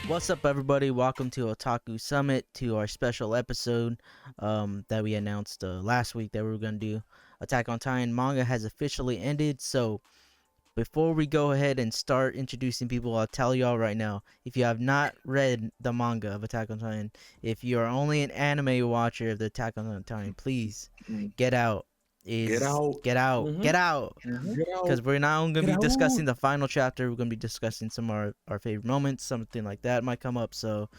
What's up, everybody? Welcome to Otaku Summit, to our special episode that we announced last week that we were going to do. Attack on Titan manga has officially ended, so before we go ahead and start introducing people, I'll tell y'all right now, if you have not read the manga of Attack on Titan, if you are only an anime watcher of the Attack on Titan, please get out. Get out. Get out. Mhm. Get out. Get Because out. we're not only going to Get be discussing out. the final chapter, we're going to be discussing some of our favorite moments, something like that might come up. So,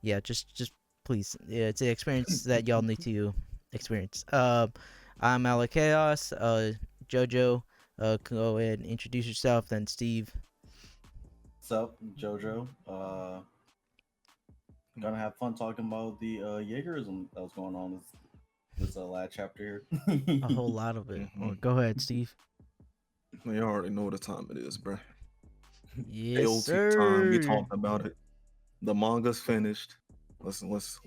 yeah, just please, yeah, it's an experience that y'all need to experience. I'm Alec Chaos. Jojo, go ahead and introduce yourself. Then Steve. What's up, Jojo? Gonna have fun talking about the Jaegerism that was going on this last chapter here. A whole lot of it. Oh, go ahead, Steve. You already know what the time it is, bruh. Yes, AOT sir. time. We talked about it. The manga's finished. Let's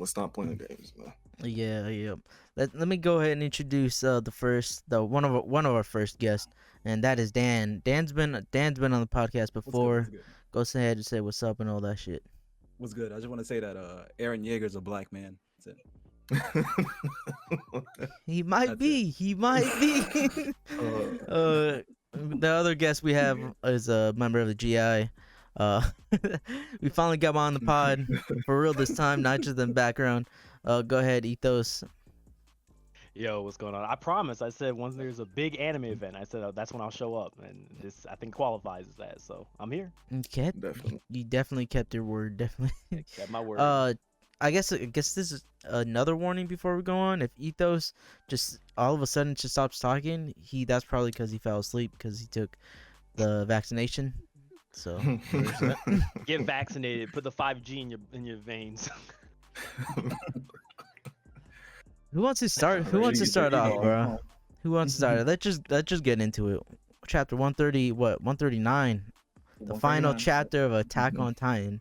stop playing games, man. Yeah. Let me go ahead and introduce one of our first guests, and that is Dan. Dan's been on the podcast before. What's good? Go ahead and say what's up and all that shit. What's good? I just want to say that Aaron Yeager's a black man. That's it. He might That's be. He might be. The other guest we have is a member of the GI. We finally got him on the pod for real this time, not just in background. Go ahead, Ethos. Yo, what's going on? I promise. I said once there's a big anime event, I said that's when I'll show up, and this I think qualifies as that. So I'm here. Definitely. You definitely kept your word. Definitely. Got my word. I guess this is another warning before we go on. If Ethos just all of a sudden just stops talking, that's probably because he fell asleep because he took the vaccination. So there's that. Get vaccinated. Put the 5G in your veins. Who wants to start? Who wants to start off, bro? Who wants to start? Let's just get into it. Chapter 130. What? 139. The final chapter of Attack on Titan.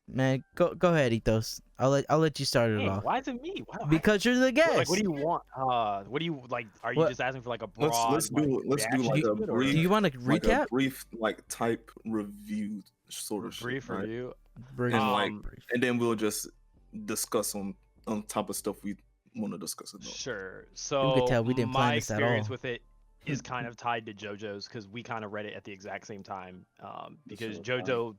Man, go ahead, Ethos. I'll let you start it Hey, off. why is it me? Why, Because you're the guest. like, what do you want? What do you like? Are you What? just asking for like a broad? let's do reaction like to a it, or brief. Do you want to Like recap? a brief type review sort of brief shit, right? review? Brief. Um, And then we'll just discuss on top of stuff we want to discuss about. Sure. So tell we didn't plan my this at experience all. with it is kind of tied to JoJo's because we kind of read it at the exact same time. Because JoJo,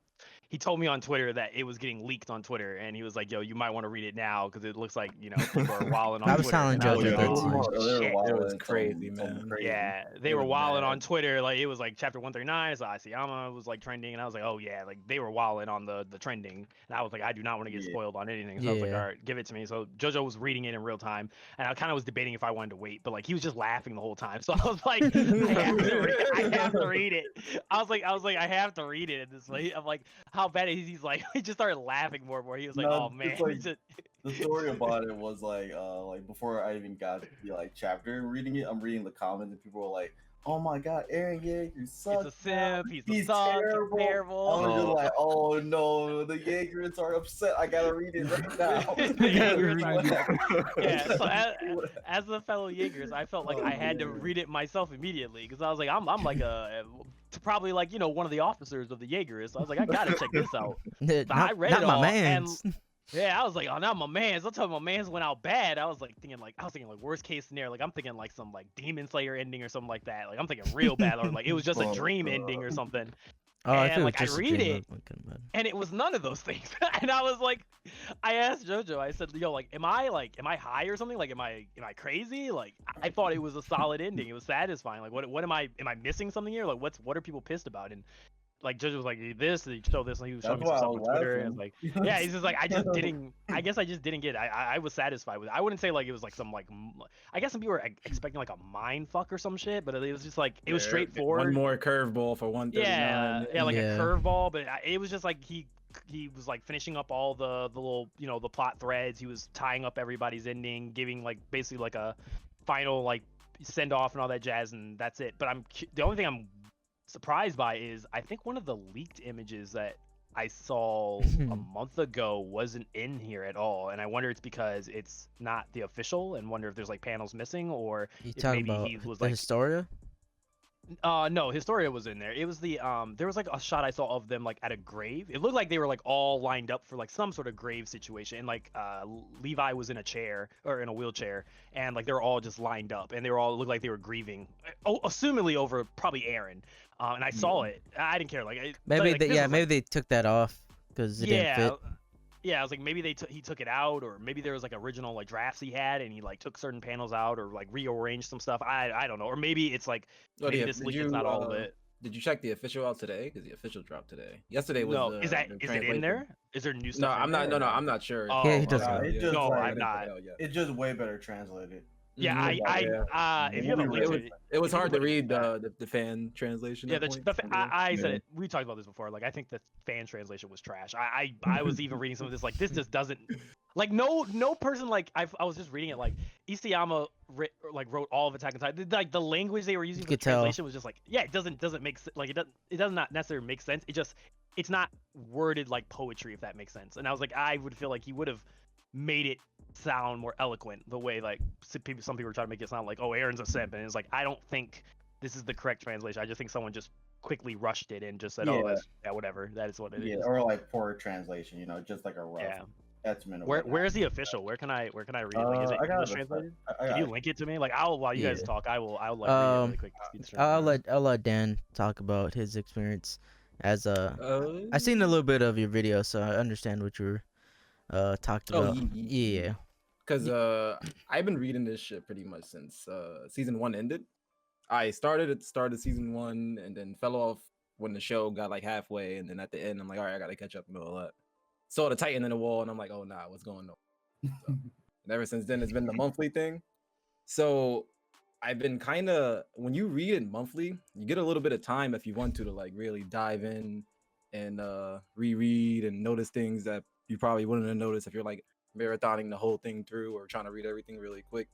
he told me on Twitter that it was getting leaked on Twitter, and he was like, "Yo, you might want to read it now because it looks like people are wilding on I was Twitter." telling And I was JoJo like, that "Oh, too. shit." It was crazy, man. Yeah, they were wilding on Twitter. Like it was like chapter 139. So Asayama was like trending, and I was like, "Oh yeah," like they were wilding on the trending, and I was like, "I do not want to get spoiled on anything." So I was like, Yeah. "All right, give it to me." So JoJo was reading it in real time, and I kind of was debating if I wanted to wait, but like he was just laughing the whole time. So I was like, I have to read it. I was like, I have to read it. And this, like, I'm like, how bad is he? He's like, he just started laughing more and more. He was like, No, oh man. it's like- He just- The story about it was like before I even got the chapter reading it, I'm reading the comments and people were like, "Oh my god, Eren Yeager sucks. He's a simp. He's a He's suck. terrible." He's I terrible. was just like, "Oh no, the Jaegerists are upset. I gotta read it right now." The Jaegers are- Yeah, so as a fellow Jaegers, I felt like I had to read it myself immediately because I was like, I'm like probably like one of the officers of the Jaegerists. So I was like, I gotta check this out. I read not it my all, man's. Yeah, I was like, oh, not my man's. I'll tell my man's went out bad. I was thinking like worst case scenario. Like I'm thinking like some like Demon Slayer ending or something like that. Like I'm thinking real bad, or like it was just a dream ending or something. Oh, I and, feel like, I just a read dream. it, and it was none of those things. And I was like, I asked JoJo, I said, yo, like, am I high or something? Like, am I crazy? Like, I thought it was a solid ending. It was satisfying. Like, what am I missing something here? Like, what are people pissed about? And like JoJo was like, this, he showed this, and he was showing me some stuff on Twitter, and like, yeah, he's just like, I guess I just didn't get it. I was satisfied with it. I wouldn't say like it was like some like, I guess some people were expecting like a mind fuck or some shit, but it was just like, it was straightforward. One more curveball for 139. Yeah, like a curveball, but it was just like he was like finishing up all the little the plot threads. He was tying up everybody's ending, giving like basically like a final like send off and all that jazz, and that's it. But the only thing I'm surprised by is I think one of the leaked images that I saw a month ago wasn't in here at all, and I wonder it's because it's not the official, and wonder if there's like panels missing, or You if talking maybe about he was the like Historia? No, Historia was in there. It was the there was like a shot I saw of them like at a grave. It looked like they were like all lined up for like some sort of grave situation. And like Levi was in a chair or in a wheelchair, and like they were all just lined up, and they were all looked like they were grieving, assumingly over probably Aaron. And I saw it. I didn't care. Like Maybe like, they, this yeah, was, maybe like, they took that off because it didn't yeah. fit. Yeah, I was like maybe he took it out, or maybe there was like original like drafts he had, and he like took certain panels out, or like rearranged some stuff. I don't know, or maybe it's like Oh, maybe yeah. this Did leak you is not all of it. did you check the official out today? Because the official dropped today. Yesterday was No, the is it in translation. there? Is there new No, stuff? I'm in not. there No, or no, I'm not sure. Oh, Yeah, he okay. doesn't. It just No, like, I'm not. it's just way better translated. Yeah, Mhm. if you have a It link to was- it, It was if you hard can to put it in read chat. the fan translation. Yeah, at points, I said Yeah. it. We talked about this before. Like, I think the fan translation was trash. I was even reading some of this. Like, this just doesn't. Like, no person. Like, I was just reading it. Like, Isayama wrote all of Attack on Titan. Like, the language they were using You for the could tell. translation was just like, yeah, it doesn't make like it does not necessarily make sense. It's not worded like poetry, if that makes sense. And I was like, I would feel like he would have made it sound more eloquent the way like some people were trying to make it sound like, oh, Aaron's a simp, and it's like, I don't think this is the correct translation. I just think someone just quickly rushed it and just said, oh, Yeah. whatever, that is what it is. Yeah, or like poor translation, just like a rough Yeah. estimate. Of what Where's the official? Where can I read it? Like, is it I got English it. translated? I Can you got it. link it to me? Like, while you guys Yeah. talk, I'll like read it really quick. I'll let Dan talk about his experience as I seen a little bit of your video, so I understand what you were talked Oh, about. Yeah. Because I've been reading this shit pretty much since season 1 ended. I started at the start of season 1 and then fell off when the show got like halfway, and then at the end I'm like, all right, I gotta catch up and all that. Saw the Titan in the wall, and I'm like, oh nah, what's going on? So, and ever since then, it's been the monthly thing. So I've been kind of, when you read it monthly, you get a little bit of time if you want to like really dive in and reread and notice things that you probably wouldn't have noticed if you're like marathoning the whole thing through or trying to read everything really quick.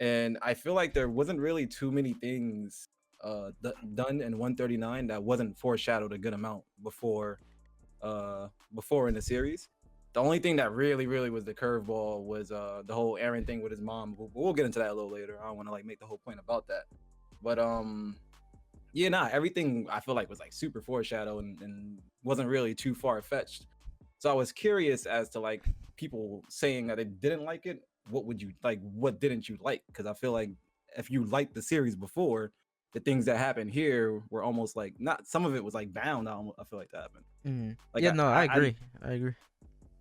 And I feel like there wasn't really too many things done in 139 that wasn't foreshadowed a good amount before in the series. The only thing that really was the curveball was the whole Aaron thing with his mom. We'll get into that a little later. I don't want to like make the whole point about that, but yeah, nah, everything I feel like was like super foreshadowed and wasn't really too far fetched. So I was curious as to like people saying that they didn't like it. What would you like? What didn't you like? Because I feel like if you liked the series before, the things that happened here were almost like not. Some of it was like bound. I feel like that happened. Mm-hmm. Like, Yeah, no, I agree. I agree.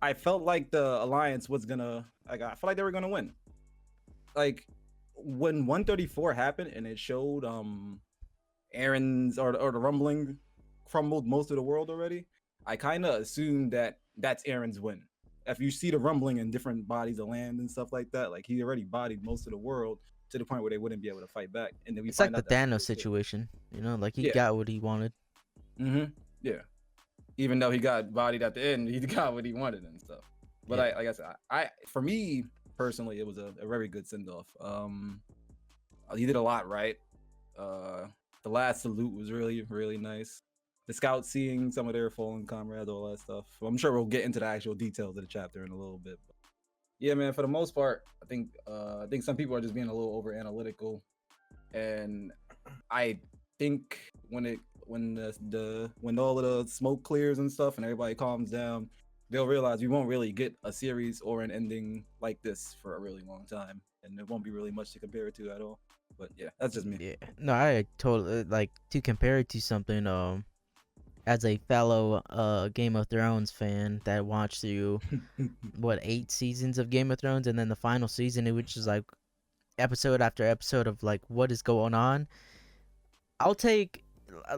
I felt like the Alliance was gonna. Like, I felt like they were gonna win. Like when 134 happened and it showed Aaron's or the rumbling crumbled most of the world already. I kind of assumed that that's Aaron's win. If you see the rumbling in different bodies of land and stuff like that, like he already bodied most of the world to the point where they wouldn't be able to fight back. And then we It's like find the out that's Thanos really situation, like he Yeah. got what he wanted. Mm-hmm. Yeah. Even though he got bodied at the end, he got what he wanted and stuff. But Yeah. like I said, I for me personally, it was a very good send off. He did a lot right. The last salute was really nice. The scouts seeing some of their fallen comrades, all that stuff. I'm sure we'll get into the actual details of the chapter in a little bit. But yeah, man. For the most part, I think some people are just being a little over analytical, and I think when all of the smoke clears and stuff and everybody calms down, they'll realize we won't really get a series or an ending like this for a really long time, and there won't be really much to compare it to at all. But yeah, that's just me. Yeah. No, I totally like to compare it to something. As a fellow Game of Thrones fan that watched through 8 seasons of Game of Thrones, and then the final season, which is like episode after episode of like what is going on. I'll take.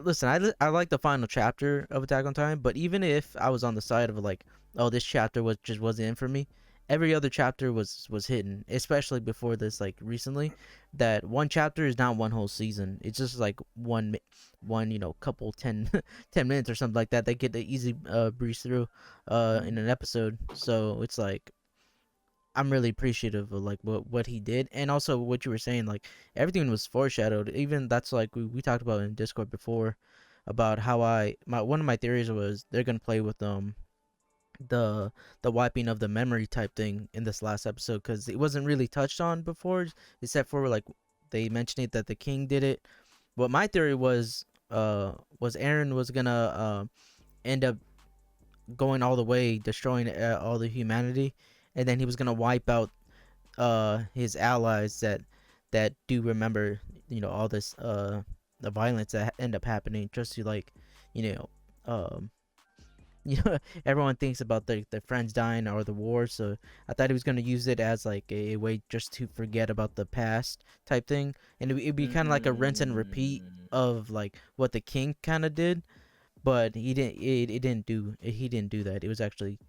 Listen, I like the final chapter of Attack on Titan, but even if I was on the side of like, oh, this chapter wasn't in for me, every other chapter was hidden, especially before this, like recently. That one chapter is not one whole season. It's just like one couple 10 minutes or something like that. They get the easy breeze through in an episode. So it's like I'm really appreciative of like what he did, and also what you were saying, like everything was foreshadowed. Even that's like we talked about in Discord before about how one of my theories was they're gonna play with the wiping of the memory type thing in this last episode, because it wasn't really touched on before, except for like they mentioned it that the king did it, what my theory was Aaron was gonna end up going all the way, destroying all the humanity, and then he was gonna wipe out his allies that do remember, all this the violence that end up happening, just to, like, you know um everyone thinks about their friends dying or the war, so I thought he was gonna use it as like a way just to forget about the past type thing, and it'd be kind of like a rinse and repeat of like what the king kind of did, but it didn't do he didn't do that. It was actually,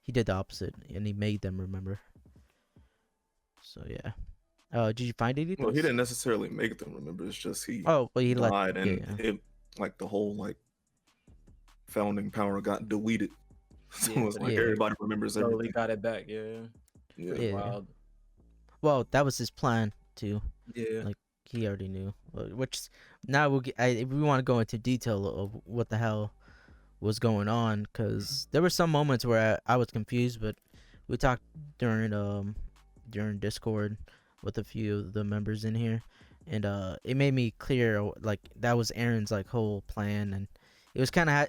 he did the opposite, and he made them remember. So yeah. Did you find anything? Well, he didn't necessarily make them remember. It's just he Oh, well, he died, yeah, and yeah. it like the whole like founding power got deleted. So Yeah, it's like yeah. everybody remembers Slowly everything. got it back. Yeah. Yeah. Pretty Yeah. wild. Well, that was his plan too. Yeah. Like, he already knew. Which now we'll get. If we want to go into detail of what the hell was going on, because there were some moments where I was confused, but we talked during Discord with a few of the members in here, and it made me clear, like, that was Aaron's like whole plan, and it was kind of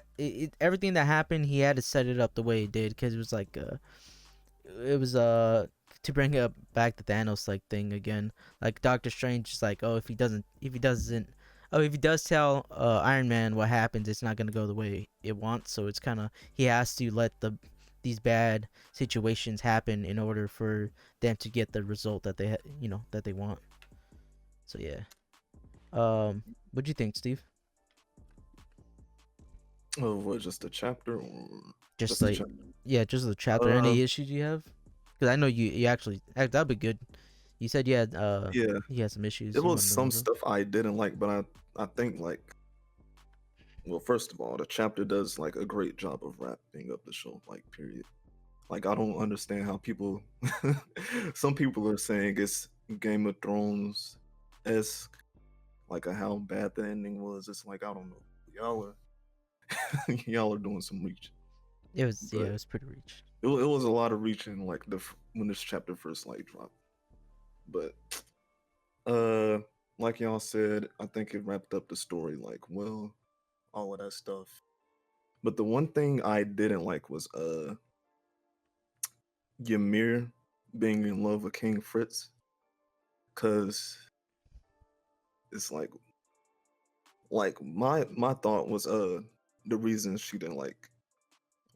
everything that happened, he had to set it up the way he did, because it was like it was to bring it back to Thanos like thing again. Like, Doctor Strange is like, oh, if he does tell Iron Man what happens, it's not gonna go the way it wants. So it's kind of, he has to let these bad situations happen in order for them to get the result that that they want. So yeah. What do you think, Steve? Oh, what, just a chapter or Just a like, chapter? yeah, just the chapter. Any issues you have? Because I know you actually that'd be good. You said you had Yeah, you had some issues. there You was wanted to some know about. stuff I didn't like, but I think like, well, first of all, the chapter does like a great job of wrapping up the show, like, period. Like, I don't understand how people some people are saying it's Game of Thrones esque, like how bad the ending was. It's like, I don't know. Y'all are y'all are doing some reach. It was, yeah, But it was pretty reached. it was a lot of reaching, like when this chapter first like dropped. But like y'all said, I think it wrapped up the story like well, all of that stuff. But the one thing I didn't like was Ymir being in love with King Fritz, cause it's like my thought was the reason she didn't like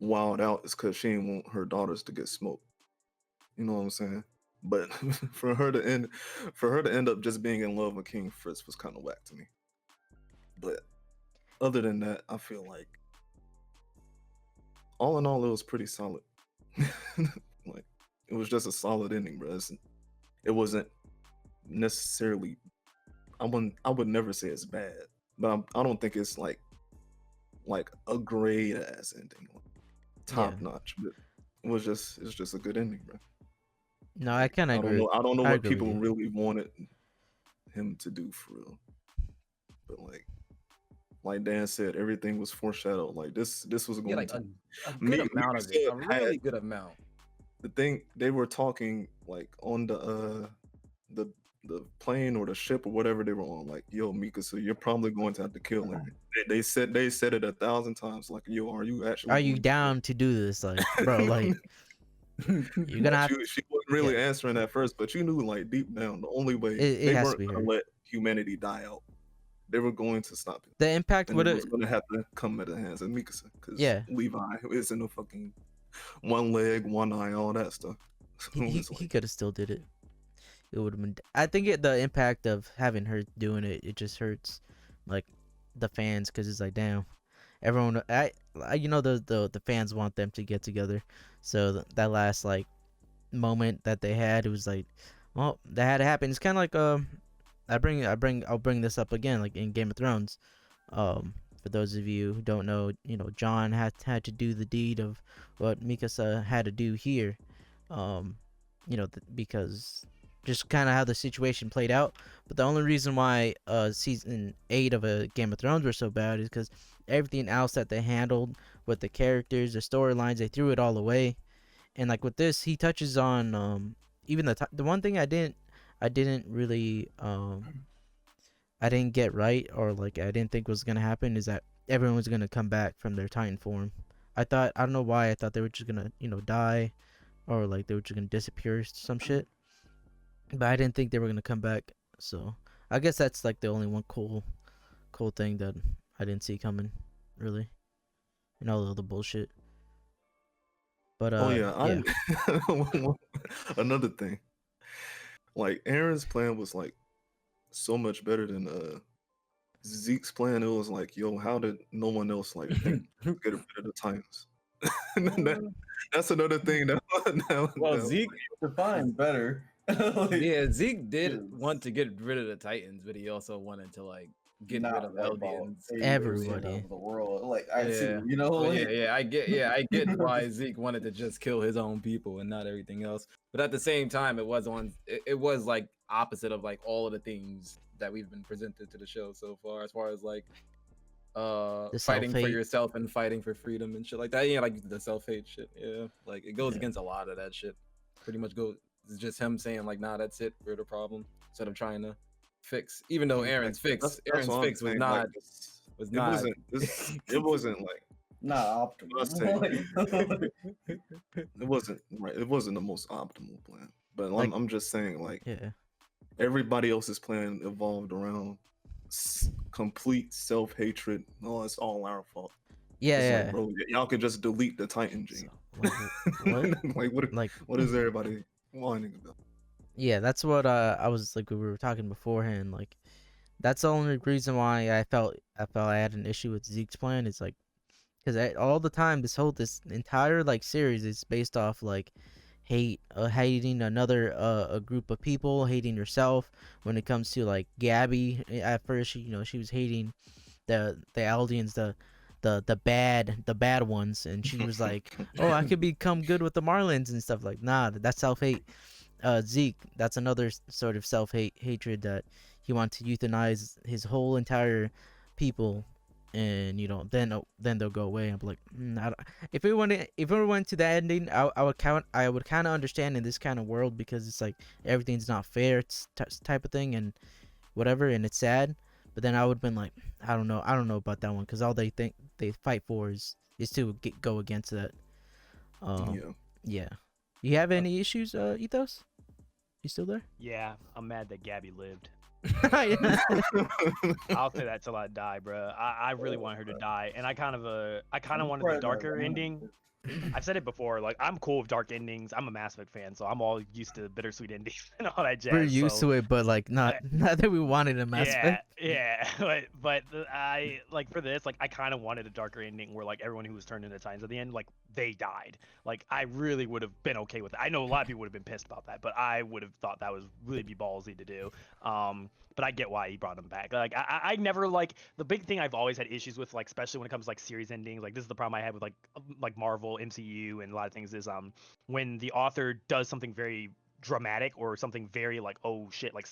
wild out is cause she didn't want her daughters to get smoked. You know what I'm saying? But for her to end up just being in love with King Fritz was kind of whack to me. But other than that, I feel like all in all it was pretty solid. Like, it was just a solid ending, bro. It wasn't necessarily, I would never say it's bad, but I don't think it's like a great ass ending, top notch. But it's just a good ending, bro. No, I kind of agree. I don't know I what agree with people you. really wanted him to do for real. But like Dan said, everything was foreshadowed. Like this was going Yeah, like to a good Me- amount of it. A Mika said really good amount. the thing they were talking like on the plane or the ship or whatever they were on, like, yo, Mika, so you're probably going to have to kill him. They said it 1,000 times, like, yo, are you actually Are you going down to do this, like, bro? Like, you're gonna have. she wasn't really answering at first, but you knew, like, deep down the only way It they has to weren't be gonna her. let humanity die out. They were going to stop it. The impact And would it have. was gonna have to come at the hands of Mikasa, because Yeah. Levi isn't a fucking one leg, one eye, all that stuff. So He it's like, could have still did it. It would have been. I think the impact of having her doing it just hurts, like, the fans, because it's like, damn, everyone. The fans want them to get together, so that last, like, moment that they had, it was like, well, that had to happen. It's kind of like I'll bring this up again, like in Game of Thrones. For those of you who don't know, John had to do the deed of what Mikasa had to do here. Because just kind of how the situation played out. But the only reason why season 8 of a Game of Thrones were so bad is because everything else that they handled with the characters, the storylines, they threw it all away. And like with this, he touches on even the one thing I didn't really I didn't get right, or like I didn't think was gonna happen, is that everyone was gonna come back from their Titan form. I don't know why I thought they were just gonna die, or like they were just gonna disappear or some shit. But I didn't think they were gonna come back. So I guess that's like the only one cool thing that I didn't see coming, really, and all the other bullshit. But Oh yeah, yeah. another thing. Like Aaron's plan was like so much better than Zeke's plan. It was like, yo, how did no one else like think to get rid of the Titans? That's another thing that, Well, that Zeke, Defined better. Like, yeah, Zeke did dude, want to get rid of the Titans, but he also wanted to like get rid not of wipe out Eldians. 80% Everybody. of the world. Like I see, Yeah. you know, Oh, like, I get why Zeke wanted to just kill his own people and not everything else. But at the same time, it was like opposite of like all of the themes that we've been presented to the show so far, as far as like The fighting for self-hate. yourself and fighting for freedom and shit like that. Yeah, like the self-hate shit. Yeah. Like it goes Yeah. against a lot of that shit. Pretty much it's just him saying like, nah, that's it, we're the problem, instead of trying to fix. Even though Aaron's fix that's what I'm was saying, not like, was it not wasn't this. It wasn't like not I say, optimal. it wasn't right. It wasn't the most optimal plan. But Like- I'm just saying, like Yeah. everybody else's plan evolved around complete self hatred. Oh, it's all our fault. Yeah, It's yeah. like, bro, y'all could just delete the Titan gene. So, what? Like Like, what is everybody whining about? yeah, that's what I was like. We were talking beforehand. Like, that's the only reason why I felt I had an issue with Zeke's plan. Is like, because all the time this entire like series is based off like hating another a group of people, hating yourself. When it comes to like Gabby, at first she was hating the Eldians, the bad ones, and she was like, oh, I could become good with the Marlins and stuff. Like, nah, that's self-hate. Zeke, that's another sort of hatred, that he wants to euthanize his whole entire people, and then they'll go away. I'm like, if it went to the ending, I would kind of understand in this kind of world, because it's like everything's not fair, it's type of thing, and whatever, and it's sad. But then I would have been like, I don't know about that one, because all they think they fight for is to go against that. Yeah. You have any issues, Ethos? You still there? Yeah, I'm mad that Gabby lived. I'll say that till I die, bro. I really want her to die, and I kind of wanted the darker ending. I've said it before, like I'm cool with dark endings. I'm a Mass Effect fan, so I'm all used to bittersweet endings and all that jazz. We're used to it, but like not that we wanted a Mass Effect. Yeah, but I like for this, like I kind of wanted a darker ending where like everyone who was turned into Titans at the end, like they died. Like I really would have been okay with it. I know a lot of people would have been pissed about that, but I would have thought that was really be ballsy to do. But I get why he brought them back. Like I never like the big thing I've always had issues with, like especially when it comes to like series endings. Like this is the problem I had with like Marvel, MCU, and a lot of things is when the author does something very dramatic or something very like, oh shit, like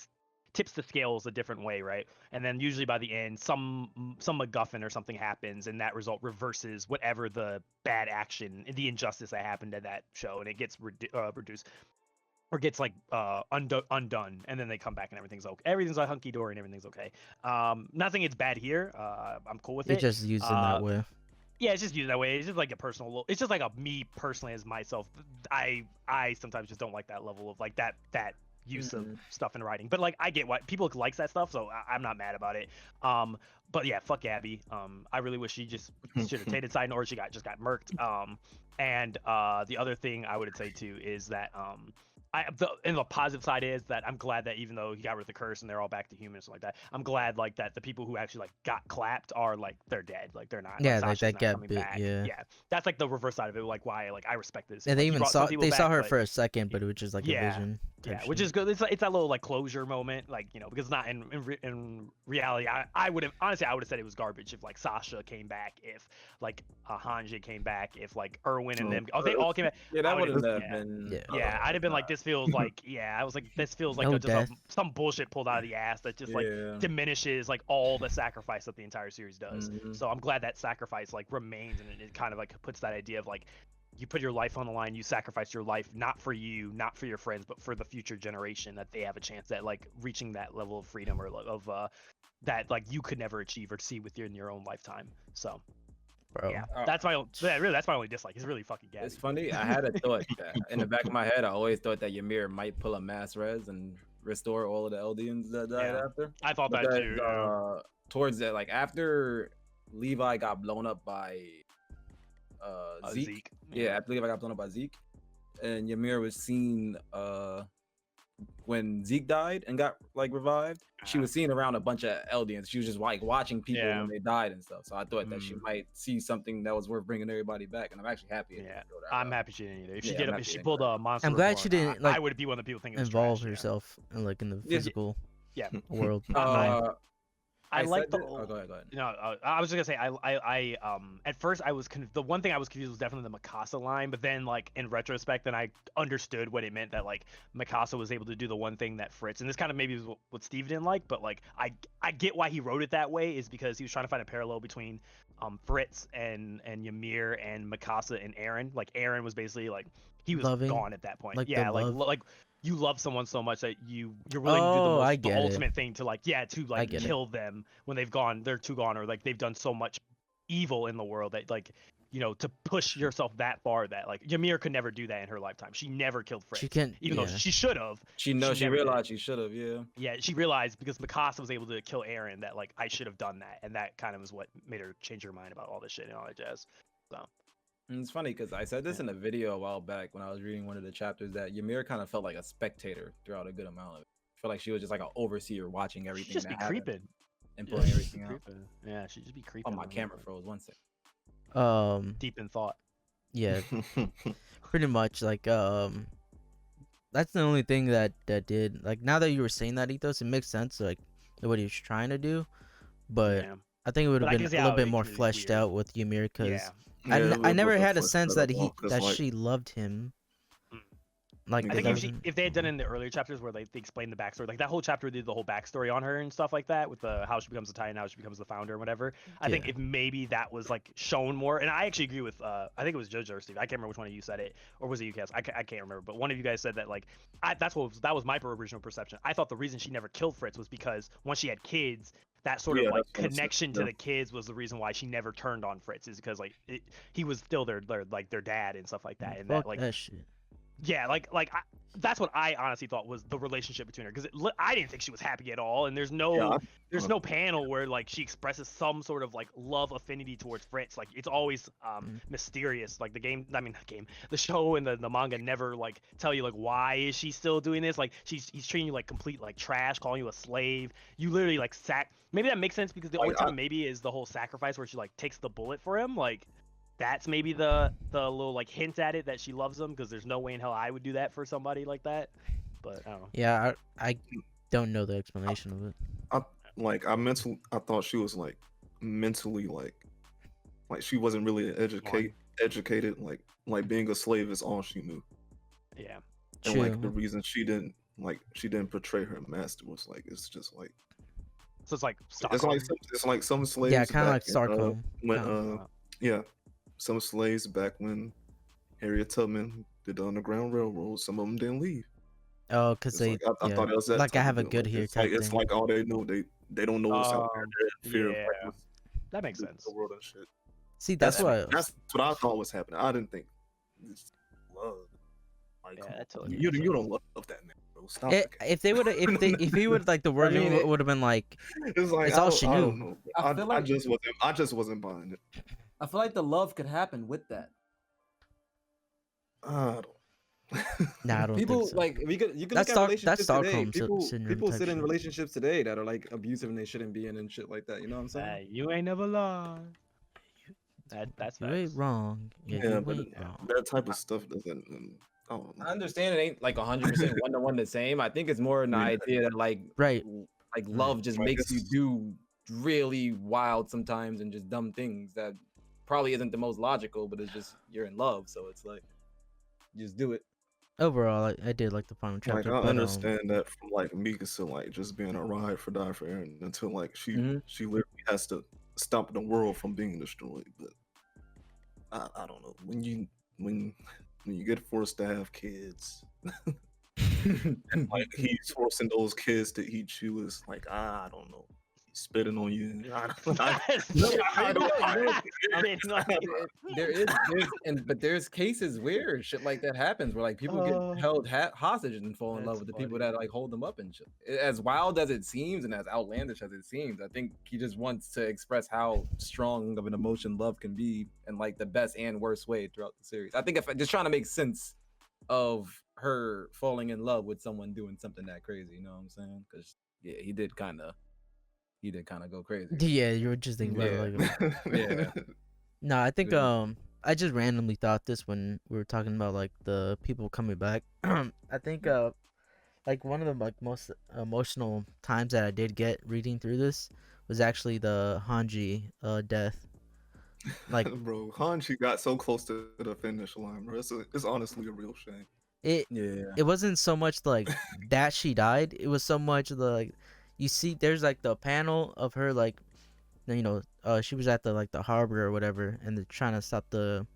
tips the scales a different way, right? And then usually by the end, some MacGuffin or something happens, and that result reverses whatever the bad action, the injustice that happened at that show, and it gets reduced. Or gets like undone, and then they come back and everything's okay. Everything's like hunky dory and everything's okay. Nothing is bad here. I'm cool with it. It's just used in that way. Yeah, it's just used that way. It's just like a personal. It's just like a me personally as myself. I sometimes just don't like that level of like that use of stuff in writing. But like I get why people likes that stuff, so I'm not mad about it. But yeah, fuck Abby. I really wish she just should have taken Titan, or she just got murked. And the other thing I would say too is that and the positive side is that I'm glad that even though he got rid of the curse and they're all back to humans and like that, I'm glad like that the people who actually like got clapped are like they're dead, like they're not. Yeah, like, like Sasha's that not got coming bit. back. Yeah. Yeah, that's like the reverse side of it. Like why like I respect this. And like, they even saw her but, for a second, but it was just like a vision. Yeah, which is good. It's that little like closure moment, like because not in reality. I would have honestly I would have said it was garbage if like Sasha came back, if like Hanja came back, if like Erwin and them they all came back. Yeah, that would have been. Yeah, I'd have been like, this feels like I was like, this feels like No just some bullshit pulled out of the ass that just like diminishes like all the sacrifice that the entire series does. So I'm glad that sacrifice like remains, and it kind of like puts that idea of like you put your life on the line, you sacrifice your life not for you, not for your friends, but for the future generation, that they have a chance at like reaching that level of freedom or of that like you could never achieve or see in your own lifetime. So bro. yeah, that's my that's my only dislike. It's really fucking gabby. It's funny. I had a thought that in the back of my head. I always thought that Ymir might pull a mass res and restore all of the Eldians that died Yeah. after. I thought But that then, too. Yeah. towards that, like after Levi got blown up by Zeke. Yeah, after Levi got blown up by Zeke, and Ymir was seen when Zeke died and got like revived. She was seen around a bunch of Eldians. She was just like watching people when they died and stuff. So I thought that she might see something that was worth bringing everybody back, and I'm actually happy. Yeah, I'm happy she didn't either. If she Yeah, did, I'm if happy she she didn't pulled go a monster, I'm glad she Reborn, didn't like I would be one of the people thinking it was involve trash, herself in like in the Yeah. physical Yeah. world. I like said the. that- Oh, go ahead. Go ahead. No, I was just gonna say I at first I was the one thing I was confused was definitely the Mikasa line, but then like in retrospect, then I understood what it meant that like Mikasa was able to do the one thing that Fritz, and this kind of maybe was what Steve didn't like, but like I get why he wrote it that way, is because he was trying to find a parallel between Fritz and Ymir and Mikasa and Eren. Like Eren was basically like he was Loving, gone at that point. like the Yeah, like love. like you love someone so much that you're willing to do I the get it. ultimate thing to like to like get it. kill them when they're too gone, or like they've done so much evil in the world that like to push yourself that far, that like Ymir could never do that in her lifetime. She never killed Fritz. She can't, even though she should have. She never did. realized she should have. Yeah. Yeah, she realized because Mikasa was able to kill Eren that like I should have done that, and that kind of was what made her change her mind about all this shit and all that jazz. So. And it's funny because I said this in a video a while back when I was reading one of the chapters, that Ymir kind of felt like a spectator throughout a good amount of it. I feel like she was just like an overseer watching everything. She just be creeping and pulling everything out. Yeah, she just be creeping. Oh, my camera froze. 1 second. Deep in thought. Yeah, pretty much like that's the only thing that did, like, now that you were saying that, Ethos, it makes sense like what he was trying to do, but Yeah. I think it would have But I been can a see little how bit it more can be fleshed weird. out with Ymir, because Yeah. I never wasn't had a fleshed sense out that at all, 'cause, like, she loved him. Like, I Because think that wasn't- if they had done it in the earlier chapters where they explained the backstory, like that whole chapter did the whole backstory on her and stuff like that, with the how she becomes a Titan, how she becomes the founder, and whatever. I think Yeah. if maybe that was like shown more, and I actually agree with, I think it was JoJo or Steve. I can't remember which one of you said it, or was it you guys? I can't remember, but one of you guys said that like that was my original perception. I thought the reason she never killed Fritz was because once she had kids, that sort of Yeah, like that's what I said, connection to yeah. the kids was the reason why she never turned on Fritz, is because like he was still their dad and stuff like that, and fuck that like that shit. yeah, that's what I honestly thought was the relationship between her, because I didn't think she was happy at all, and there's no panel where like she expresses some sort of like love affinity towards Fritz. Like it's always mysterious. Like the show and the manga never like tell you like why is she still doing this. Like he's treating you like complete like trash, calling you a slave. You literally like maybe that makes sense because the only time maybe is the whole sacrifice where she like takes the bullet for him. Like that's maybe the little like hint at it that she loves him, because there's no way in hell I would do that for somebody like that. But I don't know. Yeah, I don't know the explanation of it. I thought she was like mentally like she wasn't really educated. Like being a slave is all she knew. Yeah. And like the reason she didn't portray her master was like, it's just like, so it's like it's like some slaves. Yeah, kind of like back in, Stockholm. when some slaves back when Harriet Tubman did the Underground Railroad, some of them didn't leave. Oh, because I thought it was that like I type have of a deal. good here It's type like, it's thing. like all they know, they don't know what's out there. They're in fear of like, that makes sense. the world and shit. See, that's what I thought was happening. I didn't think it's love. Like, Yeah, that totally you makes don't love that man, bro. Stop. if they would if he would like the wording would have been like, it's like it's all she I knew. don't know. I feel like I just wasn't buying it. I feel like the love could happen with that. I don't. Nah, I don't People think so. like you can That's look at relationships today. Stockholm syndrome People type sit in shit. relationships today that are like abusive and they shouldn't be in and shit like that. You know what I'm saying? You ain't never lied. That's You ain't facts. wrong. Yeah, Yeah, you but ain't wrong. that type of stuff doesn't. I don't know. I understand it ain't like 100% one to one the same. I think it's more an idea that like Right. love just Right, makes you it's- do really wild sometimes and just dumb things that probably isn't the most logical, but it's just you're in love, so it's like just do it. Overall, I did like the final Like chapter. I but, understand that from like Mikasa, like just being a ride for die for Eren until like she literally has to stop the world from being destroyed. But I don't know, when you when you get forced to have kids, and like he's forcing those kids to eat you, is like I don't know, he's spitting on you. No, Shit, I don't know. spitting on you. But there's cases where shit like that happens, where like people get held hostage and fall in love That's with the people funny. that like hold them up and shit. As wild as it seems and as outlandish as it seems, I think he just wants to express how strong of an emotion love can be in like the best and worst way throughout the series. I think if just trying to make sense of her falling in love with someone doing something that crazy, you know what I'm saying? Because yeah, he did kind of go crazy. Yeah, you were just thinking about it like Yeah. no, I think Mhm. I just randomly thought this when we were talking about like the people coming back. I think like one of the like most emotional times that I did get reading through this was actually the Hanji death. Like Bro, Hanji got so close to the finish line, bro. It's honestly a real shame. it Yeah. it wasn't so much like that she died. It was so much the like you see there's like the panel of her like she was at the like the harbor or whatever and they're trying to stop the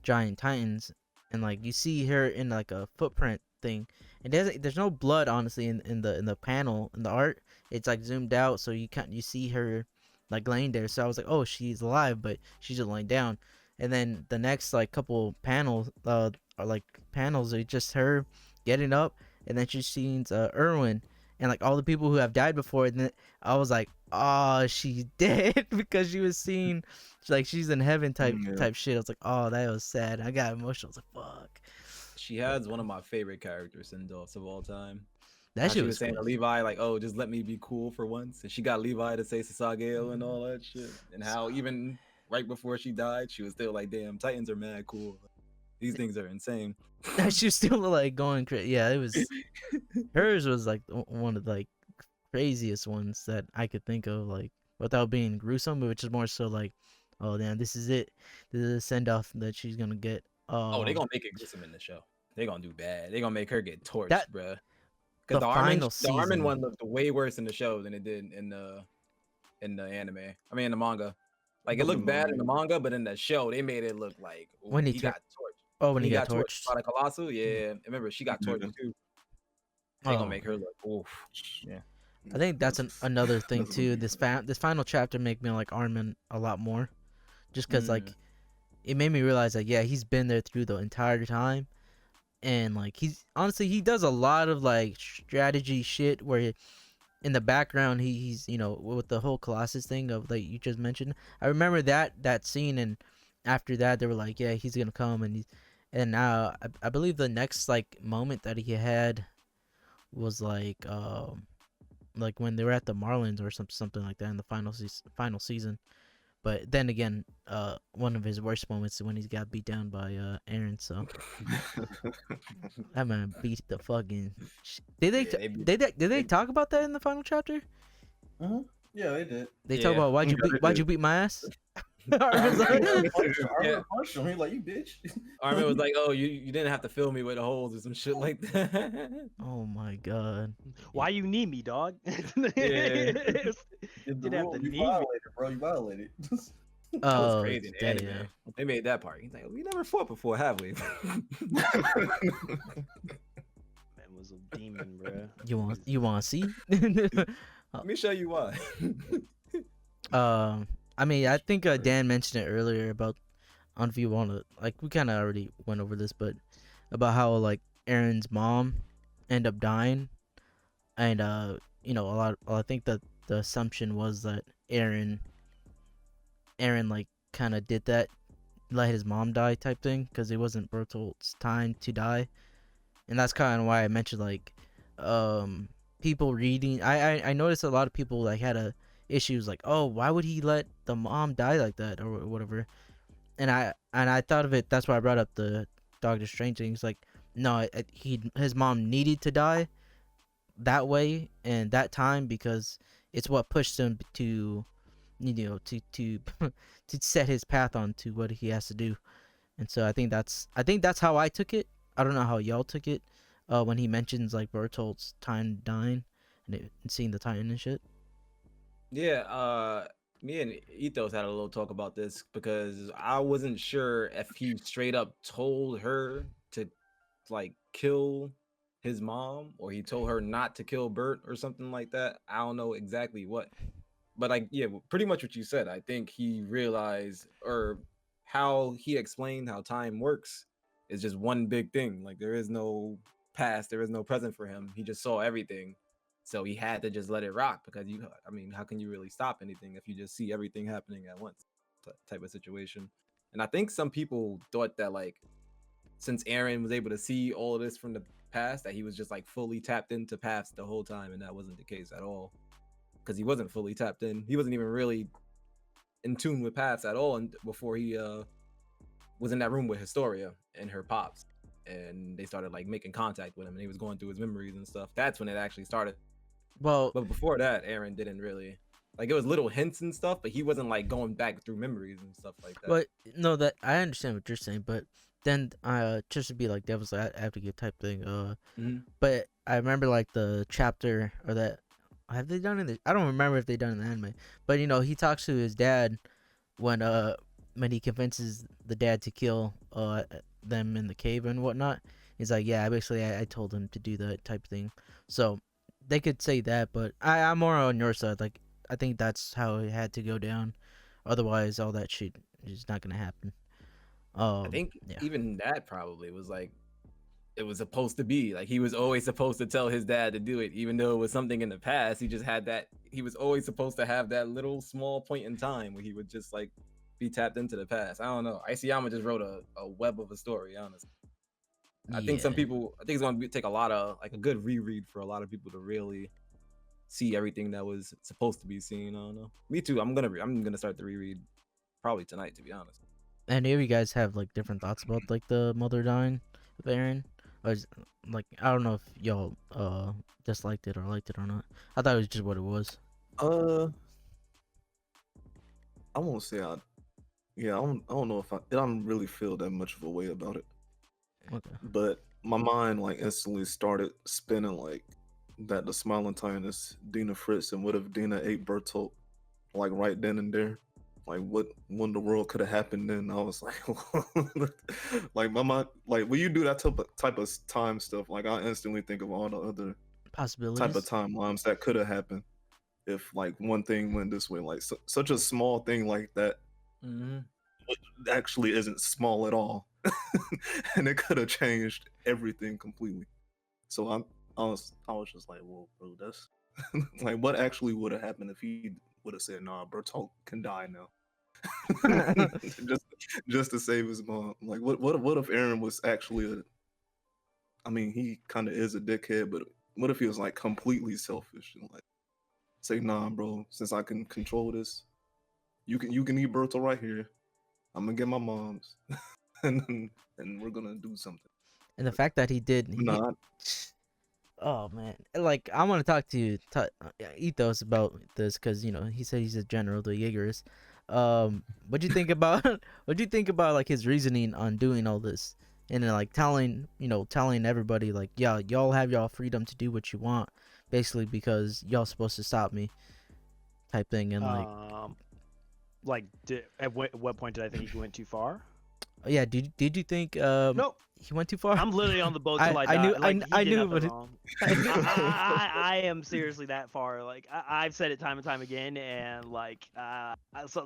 giant titans and like you see her in like a footprint thing and there's no blood honestly in the panel in the art. It's like zoomed out so you see her like laying there, so I was like, oh, she's alive, but she's just laying down. And then the next like couple panels are like panels are just her getting up, and then she sees Erwin and like all the people who have died before, and then I was like, oh, she's dead because she was seeing like she's in heaven Yeah. type shit. I was like, oh, that was sad. I got emotional. I was like, fuck. She has one of my favorite character send-offs of all time. That How shit she was was saying to cool. Levi, like, "Oh, just let me be cool for once," and she got Levi to say Sasageo and all that shit. And how even right before she died, she was still like, "Damn, Titans are mad cool. These things are insane." She was still like going crazy. Yeah, it was hers was like one of the like craziest ones that I could think of, like without being gruesome, which is more so like, oh damn, this is it. This is a send off that she's gonna get. Oh, they gonna make it gruesome in the show. They gonna do bad. They gonna make her get torched, That bruh. Because the final The Armin season one looked way worse in the show than it did in the anime. I mean, in the manga. Like it the, looked bad in the manga, but in the show they made it look like when he he turned. got torched. Oh, when When he he got got torched torched. by the Colossal, yeah. Remember, she got torched Yeah. too. They gonna Oh, make her look oof. Yeah. I think that's another thing That's gonna too. be This final chapter made me like Armin a lot more, just because Mm. like it made me realize that yeah, he's been there through the entire time, and like he's honestly he does a lot of like strategy shit where in the background he's with the whole Colossus thing of like you just mentioned. I remember that scene, and after that they were like, yeah, he's gonna come, and now I believe the next like moment that he had was like when they were at the Marlins or something like that in the final season. But then again, one of his worst moments is when he got beat down by Aaron. So that man beat the fucking. Did they Yeah, they beat- did they they- talk about that in the final chapter? Yeah, they did. They talk Yeah. about why'd Yeah, you beat my ass? Armin Armin's like, Yeah. punched him. He like, you bitch. Armin was like, "Oh, you didn't have to fill me with the holes or some shit like that." oh my god. Why you need me, dog? Yeah. The Didn't have rule, to you need me. violated, bro. You violated. That was Oh, crazy in the damn. anime. They made that part. He's like, "We never fought before, have we?" Man was a demon, bro. You want to see? Let me show you why. I mean, I think Dan mentioned it earlier about I don't know if you want to like we kind of already went over this, but about how like Aaron's mom ended up dying, and I think that the assumption was that Aaron like kind of did that, let his mom die type thing, because it wasn't Bertolt's time to die, and that's kind of why I mentioned like people reading. I noticed a lot of people like had a issues like, oh, why would he let the mom die like that or whatever, and I thought of it. That's why I brought up the Doctor Strange thing. It's like, no, his mom needed to die that way and that time because it's what pushed him to to to set his path on to what he has to do. And so I think that's how I took it. I don't know how y'all took it when he mentions like Bertolt's time dying and seeing the Titan and shit. Yeah, me and Ethos had a little talk about this because I wasn't sure if he straight up told her to like kill his mom or he told her not to kill Bert or something like that. I don't know exactly what. But like yeah, pretty much what you said. I think he realized or how he explained how time works is just one big thing. Like there is no past, there is no present for him. He just saw everything. So he had to just let it rock because I mean, how can you really stop anything if you just see everything happening at once type of situation? And I think some people thought that like since Aaron was able to see all of this from the past, that he was just like fully tapped into past the whole time, and that wasn't the case at all. Because he wasn't fully tapped in. He wasn't even really in tune with past at all before he was in that room with Historia and her pops, and they started like making contact with him, and he was going through his memories and stuff. That's when it actually started. Well, But before that, Aaron didn't really like it was little hints and stuff, but he wasn't like going back through memories and stuff like that. but no, that I understand what you're saying, but then just to be like devil's advocate type thing, Mhm. but I remember like the chapter or that have they done it? I don't remember if they done it in the anime, but you know he talks to his dad when he convinces the dad to kill them in the cave and whatnot. He's like, yeah, basically I told him to do that type thing. So they could say that, but I'm more on your side. Like I think that's how it had to go down. Otherwise, all that shit is not gonna happen. I think Yeah. even that probably was like it was supposed to be. Like he was always supposed to tell his dad to do it, even though it was something in the past. He just had that. He was always supposed to have that little small point in time where he would just like be tapped into the past. I don't know. Isayama just wrote a web of a story. Honestly, I think some Yeah. people. I think it's gonna take a lot of like a good reread for a lot of people to really see everything that was supposed to be seen. I don't know. Me too. I'm gonna start the reread probably tonight. To be honest. And if you guys have like different thoughts about like the mother dying of Aaron, or like I don't know if y'all disliked it or liked it or not. I thought it was just what it was. I won't say I don't know if I don't really feel that much of a way about it. Okay. But my mind like instantly started spinning like that the smiling time is Dina Fritz, and what if Dina ate Bertolt like right then and there? Like what when the world could have happened then? I was like like my mind like when you do that type of time stuff, like I instantly think of all the other type of Possibilities. timelines that could have happened if like one thing went this way. Like such a small thing like that Mm-hmm. actually isn't small at all. And it could have changed everything completely. So I was just like, well, bro, that's like what actually would have happened if he would have said, "Nah, Bertolt can die now," just just to save his mom. Like, what if Aaron was actually a? I mean, he kind of is a dickhead, but what if he was like completely selfish and like say, "Nah, bro, since I can control this, you can eat Bertolt right here. I'm gonna get my mom's, and we're gonna do something." And the fact that he did, Nah, oh man, like I want to talk to Ethos about this because you know he said he's a general, the Jaegerists. What do you think about what do you think about like his reasoning on doing all this and then like telling everybody like yeah y'all have y'all freedom to do what you want basically because y'all supposed to stop me type thing and like At what point did I think he went too far? yeah did you think Nope. he went too far? I'm literally on the boat till I die. I knew Like, I he did knew nothing but wrong. I knew. I am seriously that far. Like I've said it time and time again, and like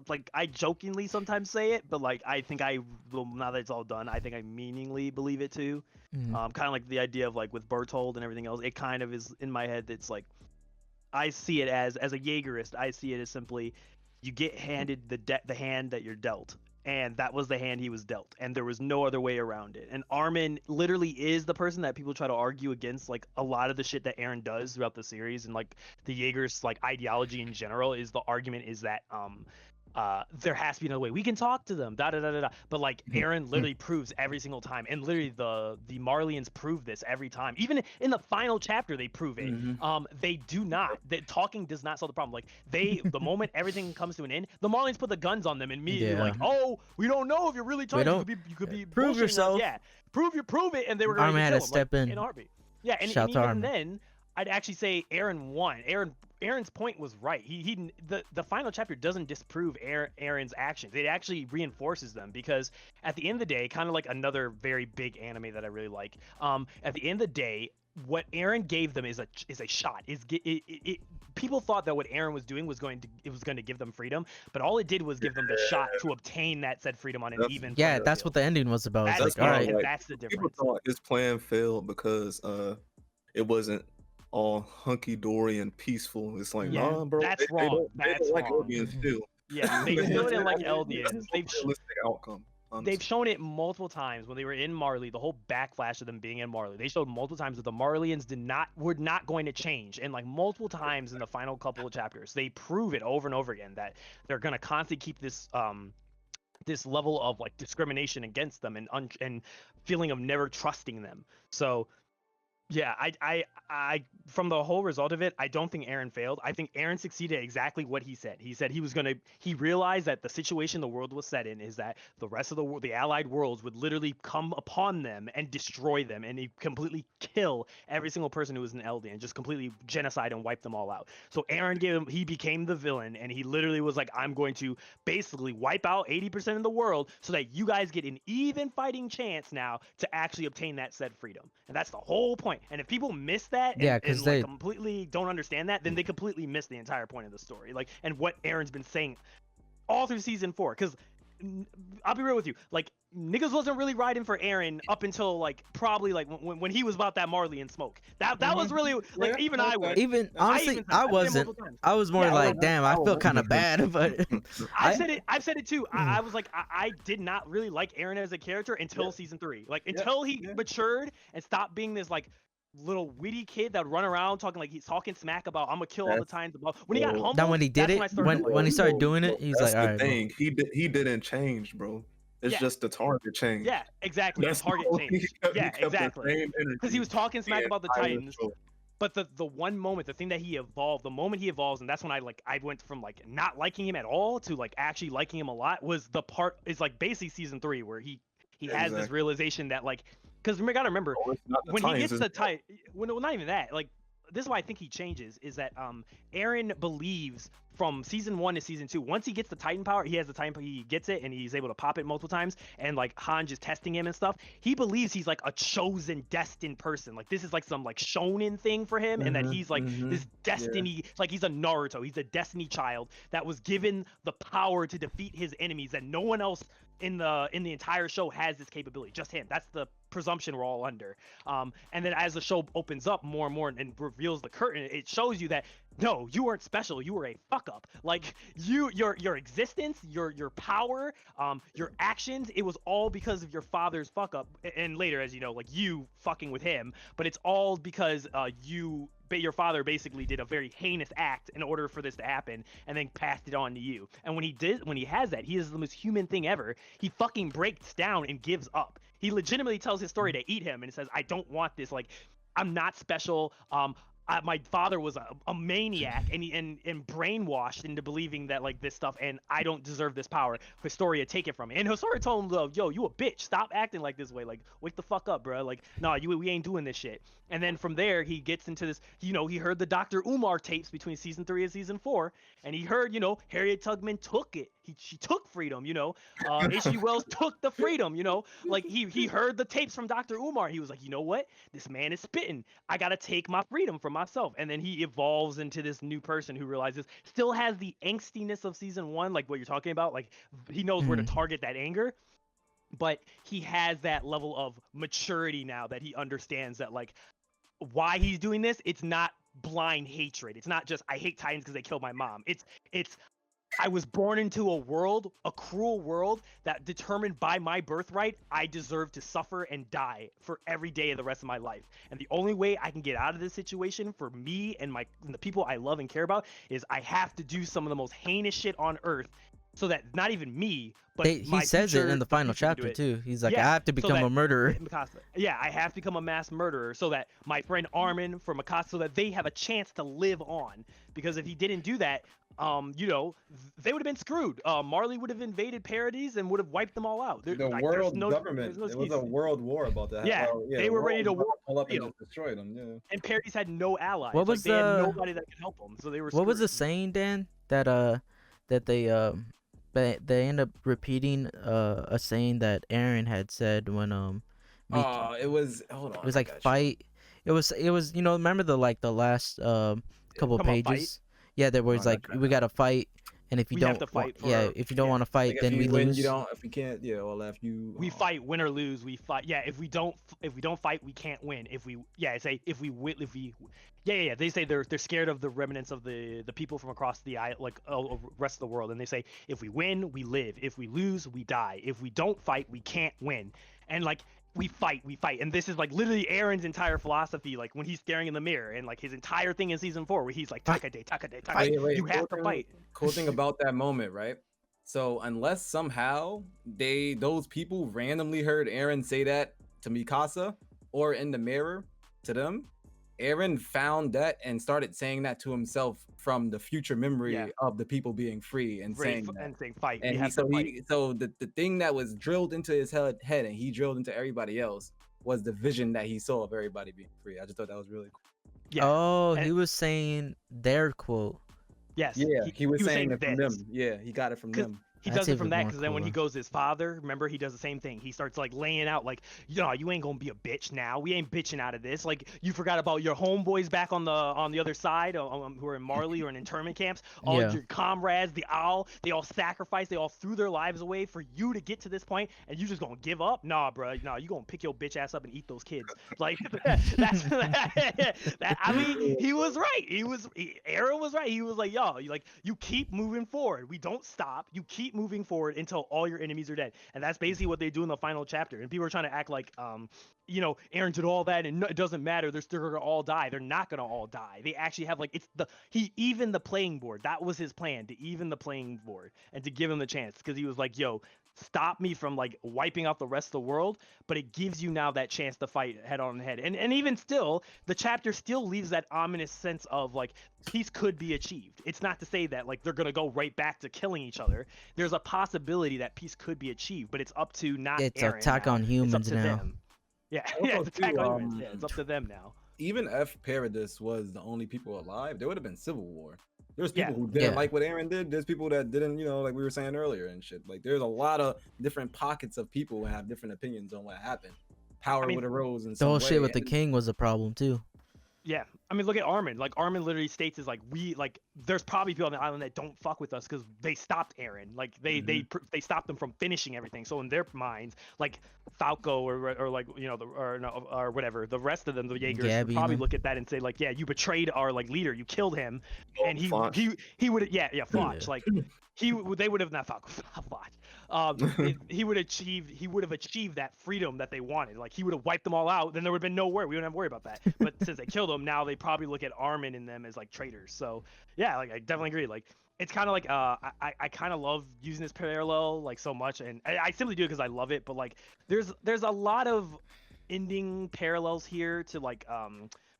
like I jokingly sometimes say it, but like I think I will now that it's all done. I think I meaningly believe it too. Mhm. Kind of like the idea of like with Berthold and everything else. It kind of is in my head. It's like I see it as a Jaegerist. I see it as simply you get handed the hand that you're dealt, and that was the hand he was dealt, and there was no other way around it. And Armin literally is the person that people try to argue against, like a lot of the shit that Aaron does throughout the series, and like the Jaeger's like ideology in general is the argument is that there has to be another way. We can talk to them, da da da da da. But like Aaron literally proves every single time, and literally the Marlians prove this every time. Even in the final chapter, they prove it. Mhm. They do not. That talking does not solve the problem. Like the moment everything comes to an end, the Marlians put the guns on them and immediately Yeah. like, oh, we don't know if you're really trying. don't- You could be prove bullshitting us." yourself. Yeah, prove it, and they were going Armin to had kill to him step like, in. a heartbeat. Yeah, and Shout to even Armin. then, I'd actually say Aaron won. Aaron's point was right. The final chapter doesn't disprove Aaron's actions. It actually reinforces them, because at the end of the day, kind of like another very big anime that I really like. At the end of the day, what Aaron gave them is a shot. People thought that what Aaron was doing was going to give them freedom, but all it did was give them the shot to obtain that said freedom on an even. Yeah, playing that's field. what the ending was about. It's That's like, all right, and that's the People difference. thought his plan failed because it wasn't all hunky dory and peaceful. It's like, Yeah, nah, bro, that's they wrong. don't That's like wrong. Eldians still. Yeah, they still didn't like Eldians. That's a realistic outcome. They've Honestly. shown it multiple times when they were in Marley. The whole backlash of them being in Marley, they showed multiple times that the Marleyans were not going to change, and like multiple times in the final couple of chapters, they prove it over and over again that they're gonna constantly keep this this level of like discrimination against them and feeling of never trusting them. So yeah, I from the whole result of it, I don't think Aaron failed. I think Aaron succeeded at exactly what he said. He said he realized that the situation the world was set in is that the rest of the world, the allied worlds, would literally come upon them and destroy them, and he'd completely kill every single person who was an Eldian, and just completely genocide and wipe them all out. So Aaron he became the villain, and he literally was like, I'm going to basically wipe out 80% of the world so that you guys get an even fighting chance now to actually obtain that said freedom. And that's the whole point. And if people miss that Yeah, and 'cause like they- completely don't understand that, then they completely miss the entire point of the story. Like, and what Aaron's been saying all through season 4. Because I'll be real with you, like niggas wasn't really riding for Aaron up until like probably like when he was about that Marley and smoke. That was really like Yeah, even I was. even honestly, even said- I I've said it wasn't. multiple times. I was more Yeah, like, damn, I feel kind of bad, but I've said it too. I was like, I did not really like Aaron as a character until season 3. Like until he matured and stopped being this like little witty kid that would run around talking like he's talking smack about I'm gonna kill all the times above. When he got humble, then when he did that's it, when I started to like, when he started doing it, he's That's like, all the right, bro. thing. He didn't change, bro. It's Yeah. just the target change. yeah, exactly. That's The target all. change. Yeah, exactly. Because he was talking smack about the Titans. But the one moment, the thing that he evolved, the moment he evolves, and that's when I went from like not liking him at all to like actually liking him a lot, was the part is like basically season 3 where he has this Exactly. realization that like, because we gotta remember Oh, it's not the when he Titans, gets it's the Titan, well, not even that, like this is why I think he changes, is that Aaron believes from season 1 to season 2, once he gets the Titan power, he has the Titan, he gets it and he's able to pop it multiple times, and like Hanj is testing him and stuff, he believes he's like a chosen, destined person. Like this is like some like shonen thing for him, and that he's like this destiny, like he's a Naruto, he's a destiny child that was given the power to defeat his enemies, that no one else in the entire show has this capability, just him. That's the presumption we're all under. And then as the show opens up more and more and reveals the curtain, it shows you that no, you weren't special, you were a fuck up. Like your existence, your power, your actions, it was all because of your father's fuck up, and later, as you know, like you fucking with him, but it's all because your father basically did a very heinous act in order for this to happen, and then passed it on to you. And when he has that, he is the most human thing ever. He fucking breaks down and gives up. He legitimately tells his story to eat him, and it says, I don't want this. Like, I'm not special. My father was a maniac and brainwashed into believing that like this stuff, and I don't deserve this power. Historia, take it from me. And Historia told him, yo, you a bitch. Stop acting like this way. Like, wake the fuck up, bro. Like, nah, we ain't doing this shit. And then from there, he gets into this, he heard the Dr. Umar tapes between season 3 and season 4, and he heard, Harriet Tubman took it. She took freedom, H.G. Wells took the freedom, like he heard the tapes from Dr. Umar. He was like, you know what? This man is spitting. I got to take my freedom for myself. And then he evolves into this new person who realizes, still has the angstiness of season 1, like what you're talking about. Like he knows where to target that anger, but he has that level of maturity now that he understands that like why he's doing this. It's not blind hatred. It's not just I hate Titans because they killed my mom. It's I was born into a cruel world that determined by my birthright, I deserve to suffer and die for every day of the rest of my life. And the only way I can get out of this situation for me and the people I love and care about is I have to do some of the most heinous shit on earth so that not even me, but He my says it in future- the final future can do chapter it. too. He's like, Yeah, I have to so become that- a murderer. Mikasa. Yeah, I have to become a mass murderer so that my friend Armin for Mikasa, so that they have a chance to live on. Because if he didn't do that, you know, they would have been screwed. Marley would have invaded Paradise and would have wiped them all out. The Like, world there's government. no It was excuse. a world war about that. Yeah, Well, they the were ready world to was about pull up and you know, just destroy them. Yeah. and Paradise had no allies. What Like, was they had the- nobody that could help them, so they were. What was the screwed. saying, Dan? That they end up repeating a saying that Aaron had said when It was. Hold on. it was I like got you. fight. It was you know, remember the last couple Come on, fight? pages? Yeah, there was I like got we gotta fight, and if you We don't have to fight yeah, for- if you don't yeah. want to fight, Like, then if we you win, lose. you don't. If you can't, yeah. Or if you. We fight, win or lose, we fight. Yeah, if we don't fight, we can't win. If we say if we win, if we yeah. They say they're scared of the remnants of the people from across the rest of the world, and they say if we win, we live. If we lose, we die. If we don't fight, we can't win. And like we fight, and this is like literally Aaron's entire philosophy. Like when he's staring in the mirror, and like his entire thing in season 4, where he's like Takade, Wait, you have to fight. Cool thing about that moment, right? So unless somehow those people randomly heard Aaron say that to Mikasa or in the mirror to them, Aaron found that and started saying that to himself from the future memory Yeah. of the people being free and saying that. And saying fight. And we he, have so to fight. he, so the thing that was drilled into his head and he drilled into everybody else was the vision that he saw of everybody being free. I just thought that was really cool. Yeah. Oh, and- he was saying their quote. Yes. Yeah, he was saying it from theirs. them. Yeah, he got it from 'Cause them. He That's does it even from that more because then when he cooler. goes to his father, remember, he does the same thing. He starts like laying out like, you ain't gonna be a bitch now. We ain't bitching out of this. Like, you forgot about your homeboys back on the other side, who are in Marley or in internment camps. All Yeah. your comrades, the owl, they all sacrificed. They all threw their lives away for you to get to this point, and you just gonna give up? Nah, bro. Nah, you gonna pick your bitch ass up and eat those kids. Like that's that. I mean, he was right. Aaron was right. He was like, yo, you keep moving forward. We don't stop. You keep moving forward until all your enemies are dead. And that's basically what they do in the final chapter. And people are trying to act like, Aaron did all that and it doesn't matter. They're still gonna all die. They're not gonna all die. They actually have he evened the playing board. That was his plan, to even the playing board and to give him the chance, because he was like, yo, stop me from like wiping out the rest of the world, but it gives you now that chance to fight head on head. And even still, the chapter still leaves that ominous sense of like peace could be achieved. It's not to say that like they're gonna go right back to killing each other. There's a possibility that peace could be achieved, but it's up to not It's Aaron Attack now. on It's up Humans to now. them. Yeah, Also, yeah, it's Attack too, on Humans. Yeah, it's up to them now. Even if Paradis was the only people alive, there would have been civil war. There's Yeah. people who didn't Yeah. like what Aaron did. There's people that didn't, like we were saying earlier and shit. Like there's a lot of different pockets of people who have different opinions on what happened. Power mean, would have rose in The some whole way. shit with the and- king was a problem too. Yeah, I mean, look at Armin. Like Armin literally states is like there's probably people on the island that don't fuck with us because they stopped Aaron. Like they stopped them from finishing everything. So in their minds, like Falco or like or whatever, the rest of them, the Jaegers, Gabby would and probably them. look at that and say like, yeah, you betrayed our like leader, you killed him, and Foch. he would Foch, like they would have not Falco, Foch. He would have achieved that freedom that they wanted. Like he would have wiped them all out. Then there would have been no worry. We wouldn't have to worry about that. But since they killed them, now they probably look at Armin and them as like traitors. So yeah, like I definitely agree. Like it's kind of like I kind of love using this parallel like so much, and I simply do it because I love it. But like there's a lot of ending parallels here to like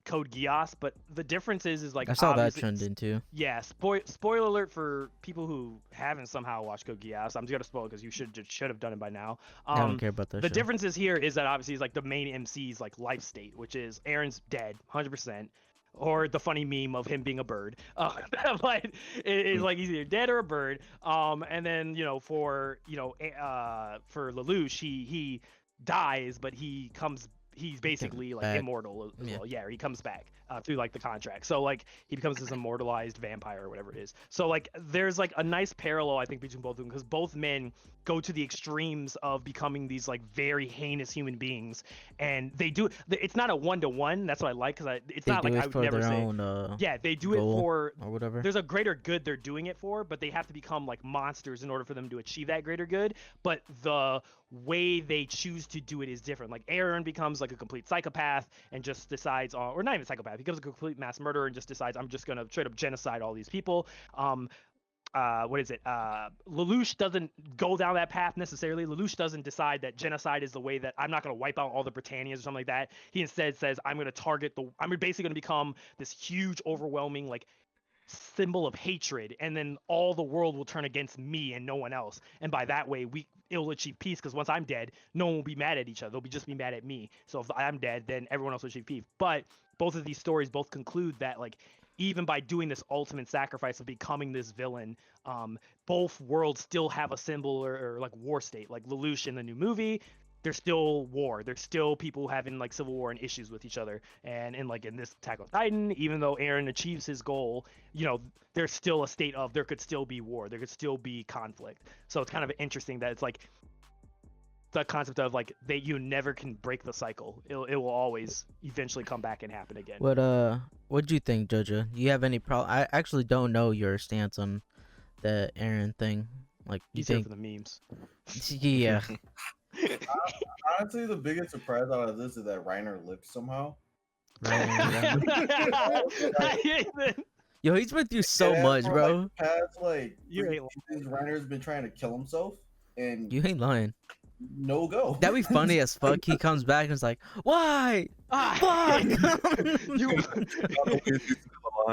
Code Geass, but the difference is like I saw that obviously- trending too. Yeah, spoiler alert for people who haven't somehow watched Code Geass. I'm just gonna spoil it because you should have done it by now. I don't care about that. The show. differences here is that obviously it's like the main MC's like life state, which is Aaron's dead, 100%, or the funny meme of him being a bird. But it's like he's either dead or a bird. And then for Lelouch, he dies, but he comes. He's basically like back. immortal as Yeah. well. Yeah, he comes back through like the contract. So like he becomes this immortalized vampire or whatever it is. So like there's like a nice parallel I think between both of them, because both men go to the extremes of becoming these like very heinous human beings, and they do. It's not a 1-to-1. That's what I like, because it's They not do like it I would for never their say. own Yeah, they do goal it for. or whatever. There's a greater good they're doing it for, but they have to become like monsters in order for them to achieve that greater good. But the way they choose to do it is different. Like Aaron becomes like a complete psychopath and just decides, or not even psychopath, he becomes a complete mass murderer and just decides, I'm just gonna straight up genocide all these people. what is it? Lelouch doesn't go down that path necessarily. Lelouch doesn't decide that genocide is the way that I'm not going to wipe out all the Britannias or something like that. He instead says I'm going to target I'm basically going to become this huge, overwhelming like symbol of hatred, and then all the world will turn against me and no one else. And by that way, it'll achieve peace, because once I'm dead, no one will be mad at each other. They'll just be mad at me. So if I'm dead, then everyone else will achieve peace. But both of these stories both conclude that like even by doing this ultimate sacrifice of becoming this villain, both worlds still have a symbol or like war state. Like Lelouch in the new movie, there's still war. There's still people having like civil war and issues with each other. And in this Attack on Titan, even though Eren achieves his goal, there's still a state of there could still be war. There could still be conflict. So it's kind of interesting that it's like the concept of like you never can break the cycle. It will always eventually come back and happen again. What do you think, Jojo? You have any problem? I actually don't know your stance on the Eren thing. Like, you He's here think? for the memes. Yeah. Honestly, the biggest surprise out of this is that Reiner lived somehow. Right. Yo, he's been through so Yeah, much, for, bro. Like, the past like You ain't Reiner's been trying to kill himself, and You ain't lying. no go. That'd be funny as fuck. He comes back and is like, "Why? Fuck!"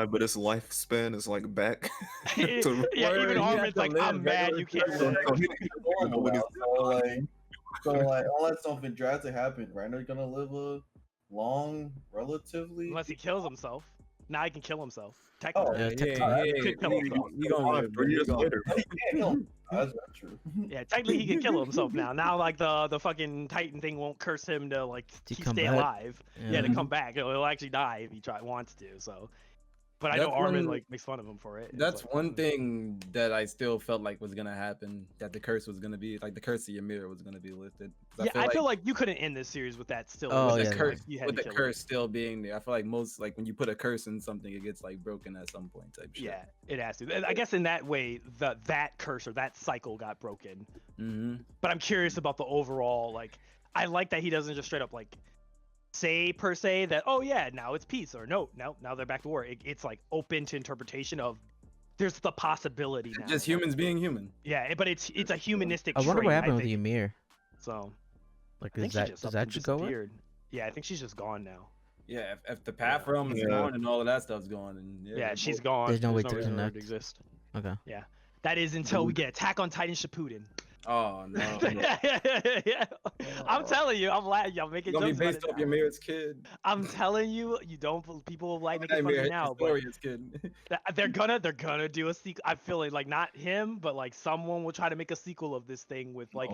But his lifespan is like back. Yeah, to- even He Armin's had to like, live I'm mad regular you can't So, live. so unless something drastic happens, Reiner's gonna live a long, relatively. Unless he kills himself. Now he can kill himself. Oh, Technically. Yeah, He technically. could kill himself. he gonna live 3 years later. he can't kill him. That's not true. Yeah, technically he can kill himself now. Now like the fucking Titan thing won't curse him to like To stay come back. alive. Yeah, to Yeah. come back. He'll actually die if he wants to. So, but I know That's Armin one- like makes fun of him for it. It's That's like, one thing that I still felt like was gonna happen. That the curse was gonna be like the curse of Ymir was gonna be lifted. 'Cause Yeah, I feel like you couldn't end this series with that still. Oh, with yeah, the no. curse, You had with to the kill curse still being there. I feel like most like when you put a curse in something, it gets like broken at some point type shit. Yeah, it has to. I guess in that way, that curse or that cycle got broken. Mm-hmm. But I'm curious about the overall. Like, I like that he doesn't just straight up like say per se that now it's peace, or now they're back to war. It's like open to interpretation of there's the possibility now. Just humans being human. Yeah, but it's a humanistic. I wonder what trait, happened with think. Ymir. So Like, I think does she that up and just go away? disappeared. Yeah, I think she's just gone now. Yeah, if the path realm is Yeah. gone and all of that stuff's gone, and Yeah, she's both- gone. There's no way to reason for her connect. exist. Okay. Yeah, that is until we get Attack on Titan Shippuden. Oh no, Yeah. I'm telling you, I'm making it's gonna be jokes about based it off now. Ymir's kid. I'm telling you, people will like making fun of Ymir me now, but Historia's kid. they're gonna do a sequel. I feel like not him, but like someone will try to make a sequel of this thing with like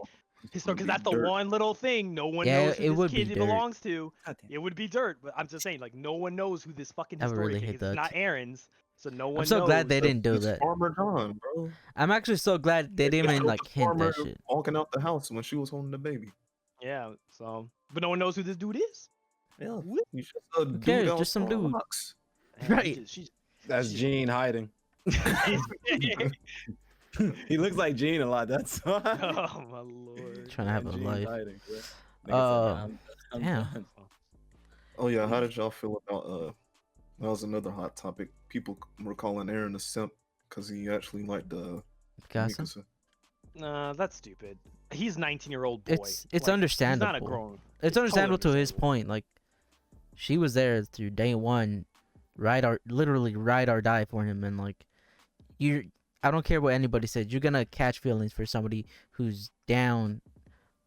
history, because that's the one little thing no one Yeah, knows it who would this be kid dirt. belongs to. God damn. It would be dirt, but I'm just saying, like no one knows who this fucking I would really historian hate is. It's that. not Aaron's, so no one. I'm so glad they knows. didn't do It's that. Farmer John, bro. I'm actually so glad they didn't even Showed like the hint farmer that shit. walking out the house when she was holding the baby. Yeah, so but no one knows who this dude is. Yeah, What? he's just a dude cares? out Just some on the dude. box. Yeah, Right. That's Gene hiding. He looks like Gene a lot. That's why. Oh my lord. Trying to have a Gene's life. hiding, bro. Nigga said, I'm damn. done. Oh yeah, how did y'all feel about that was another hot topic. People were calling Aaron a simp because he actually liked Mikasa? Mikasa. Nah, that's stupid. He's 19-year-old boy. It's Like, He's understandable. not a grown. It's understandable to his understandable. point. Like, she was there through day one, literally ride or die for him, and like, I don't care what anybody says, you're gonna catch feelings for somebody who's down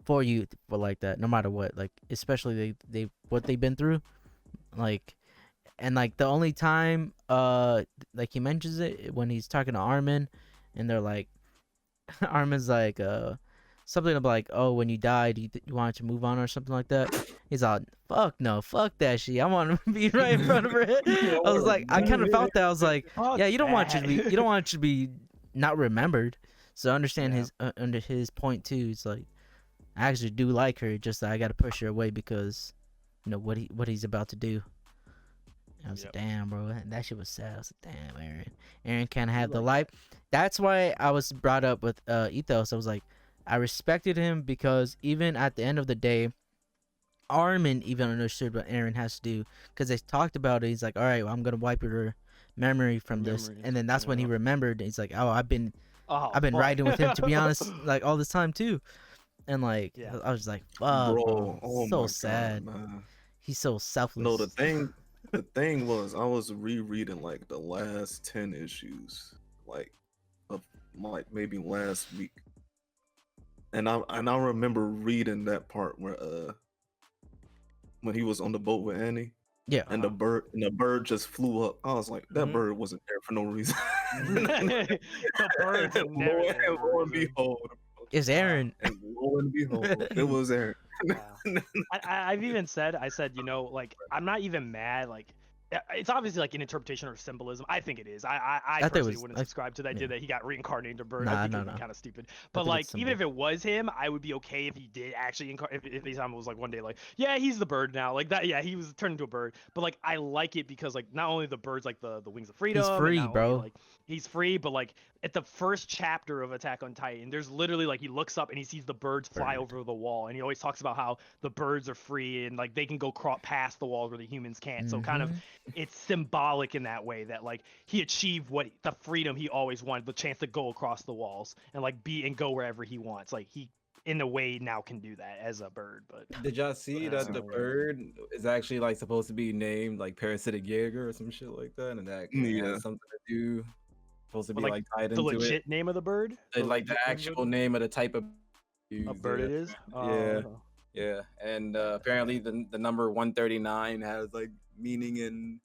for you for like that, no matter what. Like, especially they what they've been through, like, and like the only time like he mentions it when he's talking to Armin, and they're like, Armin's like something about like, oh, when you died, you wanted to move on or something like that. He's all, fuck no, fuck that shit. I want to be right in front of her. I was like, I kind of felt that. I was like, yeah, you don't want you to be not remembered. So I understand Yeah. his under his point too. It's like, I actually do like her, just that I got to push her away because, you know, what he's about to do. And I was like, damn, bro, that shit was sad. I was like, damn, Aaron can't have the life. That's why I was brought up with Ethos. I was like, I respected him because even at the end of the day, Armin even understood what Aaron has to do because they talked about it. He's like, all right, well, I'm gonna wipe your memory from this, Memories, and then that's when he yeah. remembered. He's like, oh, I've been Oh, riding with him, to be honest, fuck. like all this time too. And like Yeah. I was like, fuck, bro, Bro, oh so my sad. god, man. He's so No, selfless. the thing was, I was rereading like the last 10 issues, like of like maybe last week, and I remember reading that part where when he was on the boat with Annie, Yeah. and the bird just flew up. I was like, that Mhm. bird wasn't there for no reason. The birds are never Lo there and for a lo and reason. behold, It's Aaron. and lo and behold, it was Aaron. I've even said, you know, like I'm not even mad. Like it's obviously like an interpretation or symbolism. I think it is. I think it personally was, wouldn't like, subscribe to the idea yeah. that he got reincarnated into a bird. Nah, I think it no, would be no. kind of stupid. But think like it's even if symbol. it was him, I would be okay if he did actually if Isam was like one day like, yeah, he's the bird now. Like that, yeah, he was turned into a bird. But like I like it because like not only the birds like the wings of freedom, and free, not only, bro. like he's free, but like at the first chapter of Attack on Titan, there's literally like he looks up and he sees the birds fly Bird. over the wall, and he always talks about how the birds are free and like they can go past the walls where the humans can't. So kind of Mhm. it's symbolic in that way that like he achieved what the freedom he always wanted, the chance to go across the walls and like be and go wherever he wants. Like he in a way now can do that as a bird. But Did y'all see Yeah. that the bird is actually like supposed to be named like Parasitic Jaeger or some shit like that, and that Yeah. has something to do, supposed to But, be like, tied the into legit it, name of the bird, and, like the legit name of actual name of the type of a bird it is. Yeah. Yeah, and apparently the number 139 has like meaning in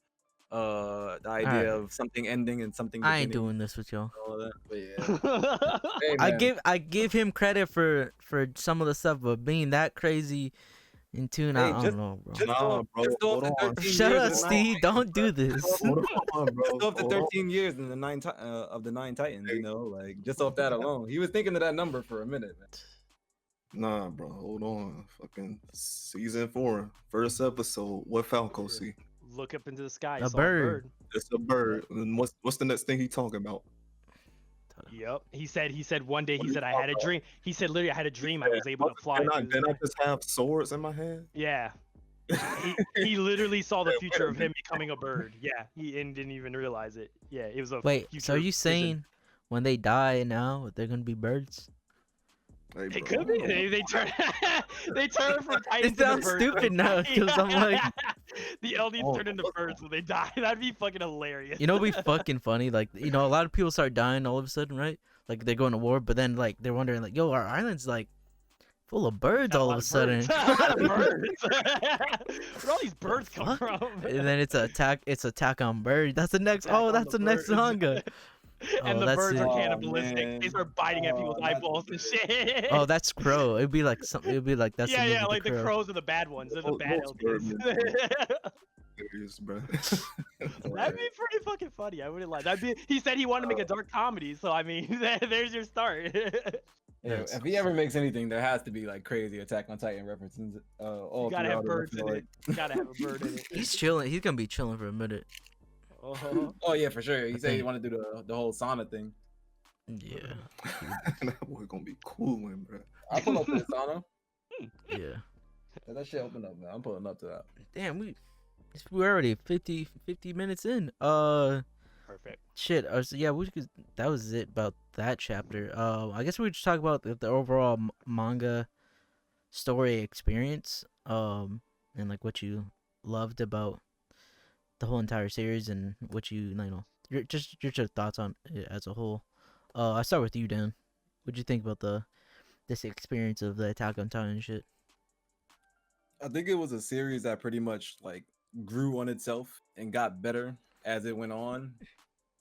the idea Alright. of something ending and something I ain't beginning. doing this with y'all. All that. But yeah. Hey, I man. give him credit for some of the stuff, but being that crazy in tune, I don't know, bro. Just Nah, off, bro, just off hold the on. 13 Shut years up, of the Steve. Don't do this. Hold on, bro. just off the Hold on. 13 years in the of the nine Titans, you know, like just off that alone, he was thinking of that number for a minute, man. Nah, bro, hold on. Fucking season 4, first episode. What Falco see? Look up into the sky. A He saw bird. It's a bird. And what's the next thing he talking about? Yep. He said one day. What He are said you I had a talking dream. He said literally I had a dream. I was able to fly. Didn't through the I sky." just have swords in my hand? Yeah. He literally saw the Yeah, future wait a of him becoming a bird. Yeah. He and didn't even realize it. Yeah. It was a Wait, future so are you vision. saying when they die now they're gonna be birds? Hey, They bro, could be. They turn they turn from Titans into sounds birds. stupid now, 'cause I'm like- the LDs Oh, turn into what's birds when they die. That'd be fucking hilarious. You know, it'd be fucking funny. Like, you know, a lot of people start dying all of a sudden, right? Like they're going to war, but then like they're wondering, like, yo, our island's like full of birds Got a all lot of a of sudden. birds. A lot of birds. Where all these birds come fuck? from? And then it's attack on bird. That's the next. Attack Oh, on that's the next birds. manga. And Oh, the that's birds are it. Oh, cannibalistic. They man. start biting at people's Oh, not the eyeballs and birds. shit. Oh, that's Crow. It'd be like something. It'd be like that's the yeah, movie, yeah, like the Crow. crows are the bad ones. They're the Most- bad most LDs. Serious, bro. That'd be pretty fucking funny. I wouldn't lie. That'd be. He said he wanted to make a dark comedy, so I mean, there's your start. Yeah, Yes. if he ever makes anything, there has to be like crazy Attack on Titan references. All You gotta have throughout birds I in feel it. You gotta have a bird in it. He's chilling. He's gonna be chilling for a minute. Uh-huh. Oh yeah, for sure. He I said he think- wanted to do the whole sauna thing. Yeah, That boy gonna be cooling, bro. I'll pull up to the sauna. yeah. Let that shit open up, man. I'm pulling up to that. Damn, we're already 50 minutes in. Perfect. Shit. So yeah, that was it about that chapter. I guess we could just talk about the overall manga story experience. And like what you loved about the whole entire series and what you know, your thoughts on it as a whole. I start with you, Dan. What'd you think about this experience of the Attack on Titan shit? I think it was a series that pretty much like grew on itself and got better as it went on.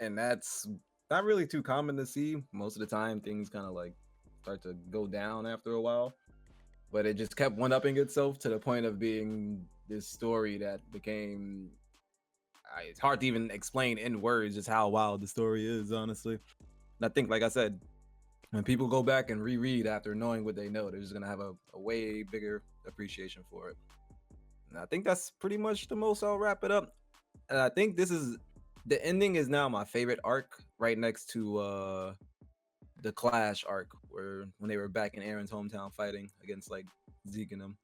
And that's not really too common to see. Most of the time things kind of like start to go down after a while. But it just kept one-upping itself to the point of being this story that became it's hard to even explain in words just how wild the story is, honestly. And I think, like I said, when people go back and reread after knowing what they know, they're just gonna have a way bigger appreciation for it. And I think that's pretty much the most I'll wrap it up. And I think the ending is now my favorite arc, right next to the Clash arc, where when they were back in Aaron's hometown fighting against like Zeke and them.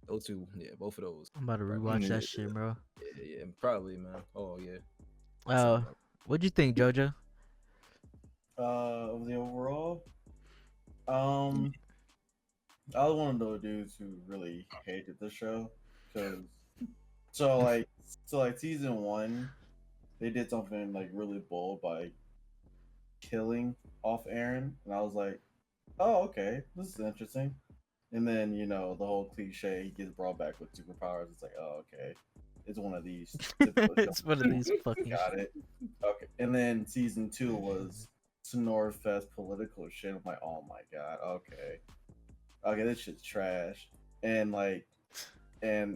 Those two, yeah, both of those. I'm about to rewatch Yeah. that shit, bro. Yeah, probably, man. Oh yeah. What'd you think, JoJo? Of the overall, um, I was one of those dudes who really hated the show because so like season one, they did something like really bold by killing off Aaron, and I was like, oh okay, this is interesting. And then the whole cliche, he gets brought back with superpowers. It's like, oh okay, it's one of these. Typical It's one of these shows. fucking. Got it. Okay, and then season two was Snorfest political shit. I'm like, oh my god, okay, this shit's trash. And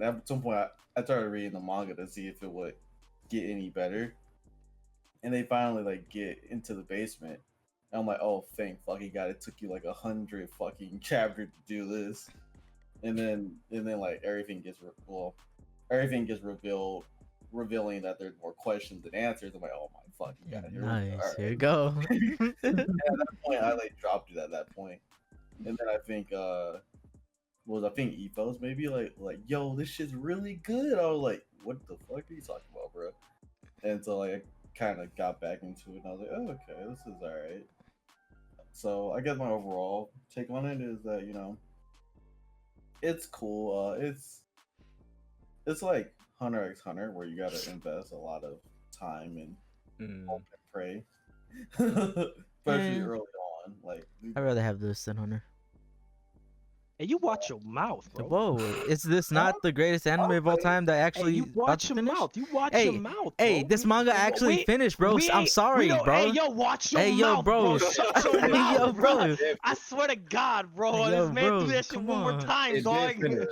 at some point, I started reading the manga to see if it would get any better. And they finally get into the basement. And I'm like, oh, thank fucking god! It took you like 100 fucking chapters to do this. And then everything gets revealed, revealing that there's more questions than answers. I'm like, oh my fucking god! Nice. Here you go. And at that point, I dropped it at that point. And then I think Ethos maybe like yo, this shit's really good. I was like, what the fuck are you talking about, bro? And so I kind of got back into it, and I was like, oh, okay, this is all right. So I guess my overall take on it is that it's cool. It's like Hunter x Hunter, where you gotta invest a lot of time and hope and pray, especially early on. Like, I'd rather have this than Hunter. Hey, you watch your mouth, bro. Whoa, is this not the greatest anime of all time that actually Hey, you about watch to your finish? mouth. You watch Hey, your mouth. Hey, bro. this manga actually finished, bro. I'm sorry, bro. Hey, yo, watch your Hey, mouth, yo, bro. Shut your Hey, mouth, yo, bro. bro. I swear to God, bro. Yo, This man bro, do that shit come one more on. time, It dog. did finish.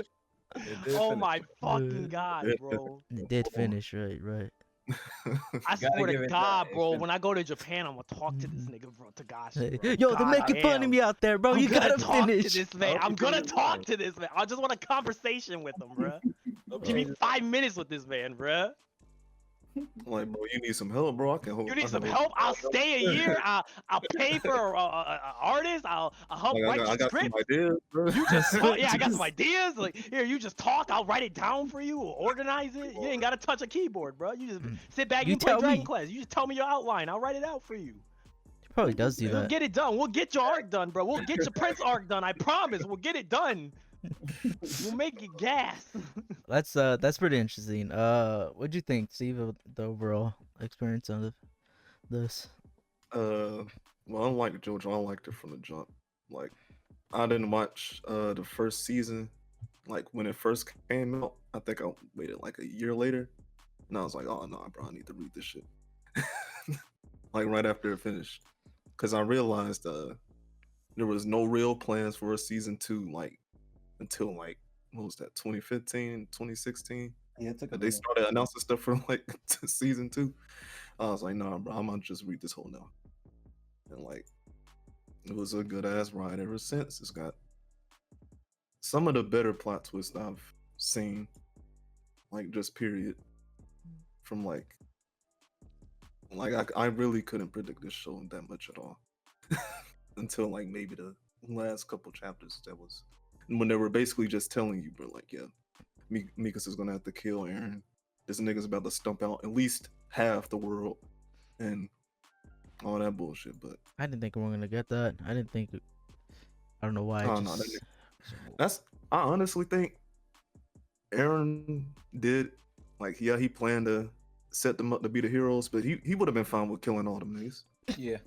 It did Oh finish. my fucking God, bro. It did finish, right. I Gotta swear give to it God, that. bro. When I go to Japan, I'm gonna talk to this nigga, bro. Tagashi, bro. Yo, they're God making fun of damn. me out there, bro. I'm You gonna gotta talk finish. to this man. I'm gonna talk to this man. I just want a conversation with him, bro. Give me 5 minutes with this man, bro. Like, bro, you need some help, bro. I can hold. You I need can some hold- help? I'll stay a year. I'll pay for an artist. I'll help Like, write I the got script. some ideas, bro. You just talk. Yeah, I got some ideas. Like, here, you just talk. I'll write it down for you or organize it. You ain't gotta touch a keyboard, bro. You just sit back You and play tell Dragon me. Quest. You just tell me your outline. I'll write it out for you. He probably does do We'll that. get it done. We'll get your arc done, bro. We'll get your Prince arc done. I promise. We'll get it done. We'll make it gas. That's pretty interesting. What'd you think, Steve, of the overall experience of this? Well, unlike JoJo, I liked it from the jump. Like, I didn't watch the first season. Like, when it first came out, I think I waited like a year later, and I was like, oh no, bro, I need to read this shit. Like right after it finished, because I realized there was no real plans for a season 2, like until like what was that, 2015, 2016. yeah, it took a They minute. started announcing stuff for like season 2. I was like, nah, bro, I'm gonna just read this whole now. And like, it was a good ass ride ever since. It's got some of the better plot twists I've seen, like just period. From like I really couldn't predict this show that much at all until like maybe the last couple chapters. That was when they were basically just telling you, bro, like, yeah, Mikas is gonna have to kill Aaron. This nigga's about to stump out at least half the world and all that bullshit. But I didn't think we were gonna get that. I didn't think. I don't know why. Oh, no, that's I honestly think Aaron did, like, yeah, he planned to set them up to be the heroes, but he would have been fine with killing all them niggas. Yeah.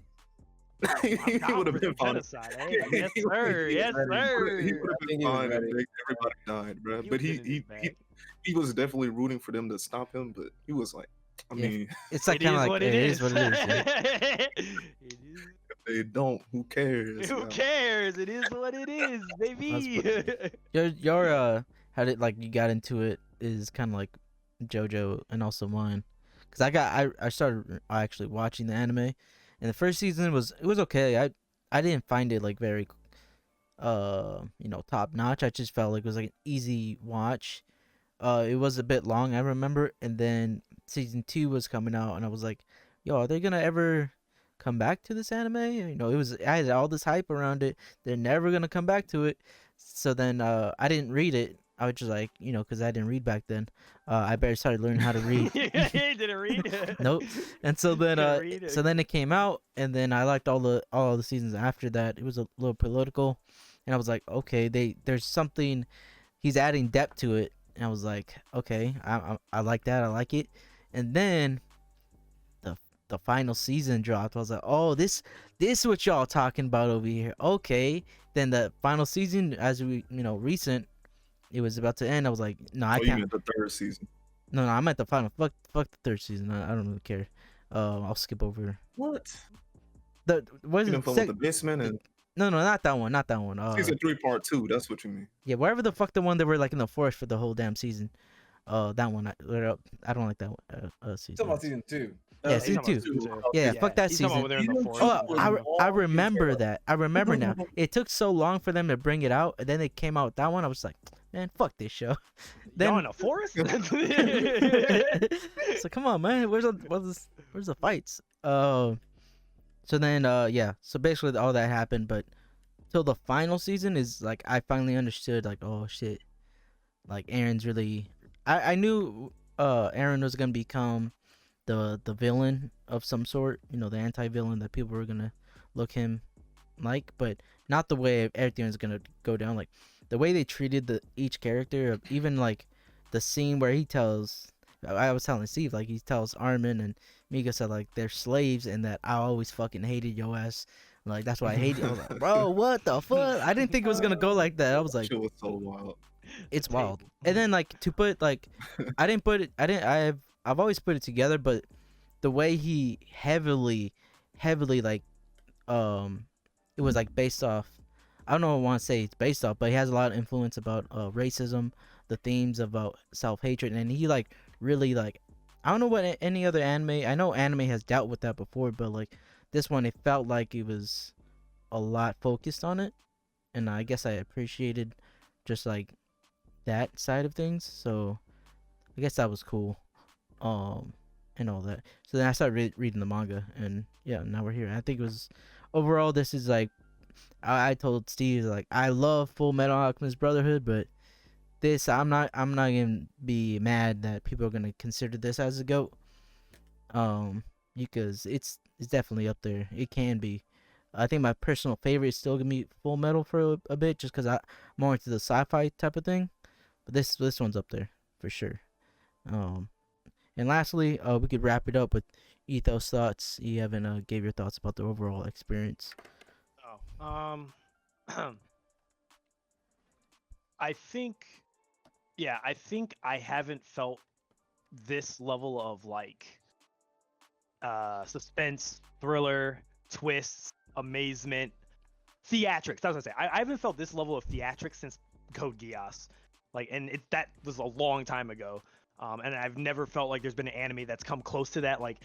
He I'm down would have for been some fine. genocide. Hey, yes, sir. Yes, He sir. would have been think he was fine if ready. everybody died, bro. He But was in his bag. he was definitely rooting for them to stop him. But he was like, I Yeah. mean, It's like It kind is of like what it it is what it is. Yeah. It is. if they don't, who cares? Who Yeah. cares? It is what it is, baby. Your how did like you got into it is kind of like JoJo and also mine, because I started actually watching the anime, and the first season was okay. I didn't find it like very top notch. I just felt like it was like an easy watch. It was a bit long, I remember, and then season 2 was coming out, and I was like, yo, are they gonna ever come back to this anime? I had all this hype around it. They're never gonna come back to it. So then I didn't read it. I was just like, because I didn't read back then. I better started learning how to read. You didn't read? Nope. And so then Couldn't read it. it came out, and then I liked all the seasons after that. It was a little political, and I was like, okay, there's something, he's adding depth to it, and I was like, okay, I like that, I like it. And then the final season dropped. I was like, oh, this is what y'all talking about over here. Okay. Then the final season, as we recent, it was about to end. I was like, no, I Oh, you can't. meant the third season. No, I'm at the final. Fuck the third season. I don't really care. I'll skip over What? the what is You it? done fuck with the basement and No, not that one. Not that one. season 3 part 2. That's what you mean. Yeah, wherever the fuck the one that were like in the forest for the whole damn season. That one. I don't like that one. Season. Talking about season 2. Yeah, he's season talking 2. about season two. Yeah, fuck that he's talking season. about when they're in the Season forest. two Oh, was I long remember as that. I remember now. It took so long for them to bring it out, and then they came out with that one. I was like, man, fuck this show. Y'all Then in the forest? so come on, man. Where's the fights? So then yeah. So basically all that happened, but till the final season is like I finally understood like, oh shit, like Aaron's really. I knew Aaron was gonna become the villain of some sort, the anti-villain that people were gonna look him like, but not the way everything was gonna go down. Like the way they treated each character, even like the scene where he tells, I was telling Steve, like he tells Armin and Mika said like they're slaves and that I always fucking hated your ass. Like that's why I hate you. I was like, bro, what the fuck? I didn't think it was gonna go like that. I was like, Shit was so wild. it's wild. And then like to put like, I've always put it together, but the way he heavily like it was like based off, I don't know what I want to say it's based off, but he has a lot of influence about racism, the themes about self-hatred, and he like really like, I don't know what any other anime, I know anime has dealt with that before, but like this one it felt like it was a lot focused on it, and I guess I appreciated just like that side of things, so I guess that was cool, and all that. So then I started reading the manga, and yeah, now we're here. I think it was overall, this is like, I told Steve like I love Full Metal Alchemist Brotherhood, but this I'm not gonna be mad that people are gonna consider this as a GOAT, because it's definitely up there. It can be. I think my personal favorite is still gonna be Full Metal for a bit, just because I'm more into the sci-fi type of thing. But this one's up there for sure. And lastly, we could wrap it up with Ethos thoughts. You haven't gave your thoughts about the overall experience. Oh, I think I haven't felt this level of like suspense, thriller, twists, amazement, theatrics. That's what I say. I haven't felt this level of theatrics since Code Geass. Like, and that was a long time ago. And I've never felt like there's been an anime that's come close to that. Like,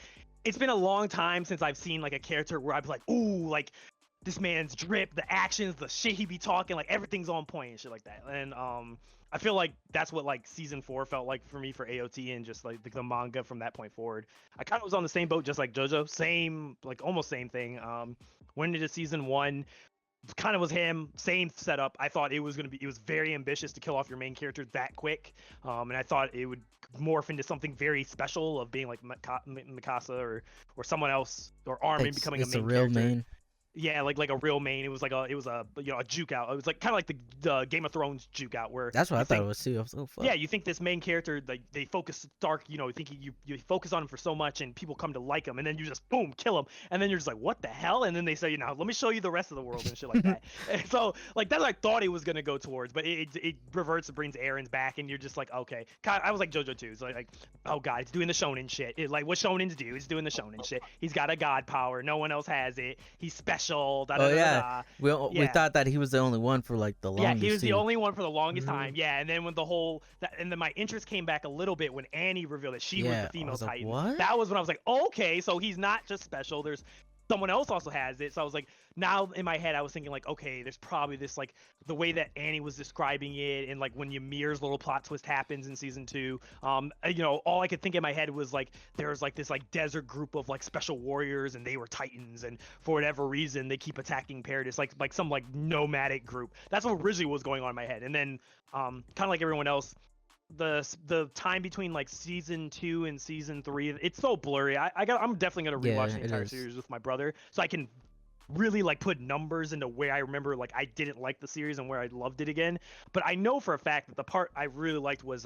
it's been a long time since I've seen like a character where I'd be like, ooh, like this man's drip, the actions, the shit he be talking, like everything's on point and shit like that. And I feel like that's what like season 4 felt like for me for AOT, and just like the manga from that point forward. I kind of was on the same boat, just like JoJo, same, like almost same thing. Went into season 1, kind of was him, same setup. I thought it was very ambitious to kill off your main character that quick, and I thought it would morph into something very special of being like Mikasa or someone else, or Armin becoming a main real character. main. Yeah, like a real main. It was a a juke out. It was like kind of like the Game of Thrones juke out, where That's what I thought think, it was too. I was so fuck. yeah, you think this main character, like they focus dark, you focus on him for so much, and people come to like him, and then you just boom kill him, and then you're just like, what the hell? And then they say, let me show you the rest of the world and shit like that. And so like that's what I thought it was gonna go towards, but it reverts and brings Aaron's back, and you're just like, okay. I was like JoJo too. It's like oh god, it's doing the shonen shit. Like what shonens do, he's doing the shonen shit. He's got a god power, no one else has it. He's special. Oh yeah. We Yeah. thought that he was the only one for like the longest. Yeah, he was the too. only one for the longest time. Yeah, and then when and then my interest came back a little bit when Annie revealed that she was Yeah, the I female was like, Titan. what? That was when I was like, okay, so he's not just special. There's someone else also has it. So I was like, now in my head I was thinking like, okay, there's probably this like the way that Annie was describing it, and like when Ymir's little plot twist happens in season 2, all I could think in my head was like there's like this like desert group of like special warriors, and they were Titans, and for whatever reason they keep attacking Paradise, like some like nomadic group. That's what originally was going on in my head. And then kind of like everyone else, the time between like season 2 and season 3, it's so blurry. I'm definitely gonna rewatch the it entire is. series with my brother so I can really like put numbers into where I remember like I didn't like the series and where I loved it again. But I know for a fact that the part I really liked was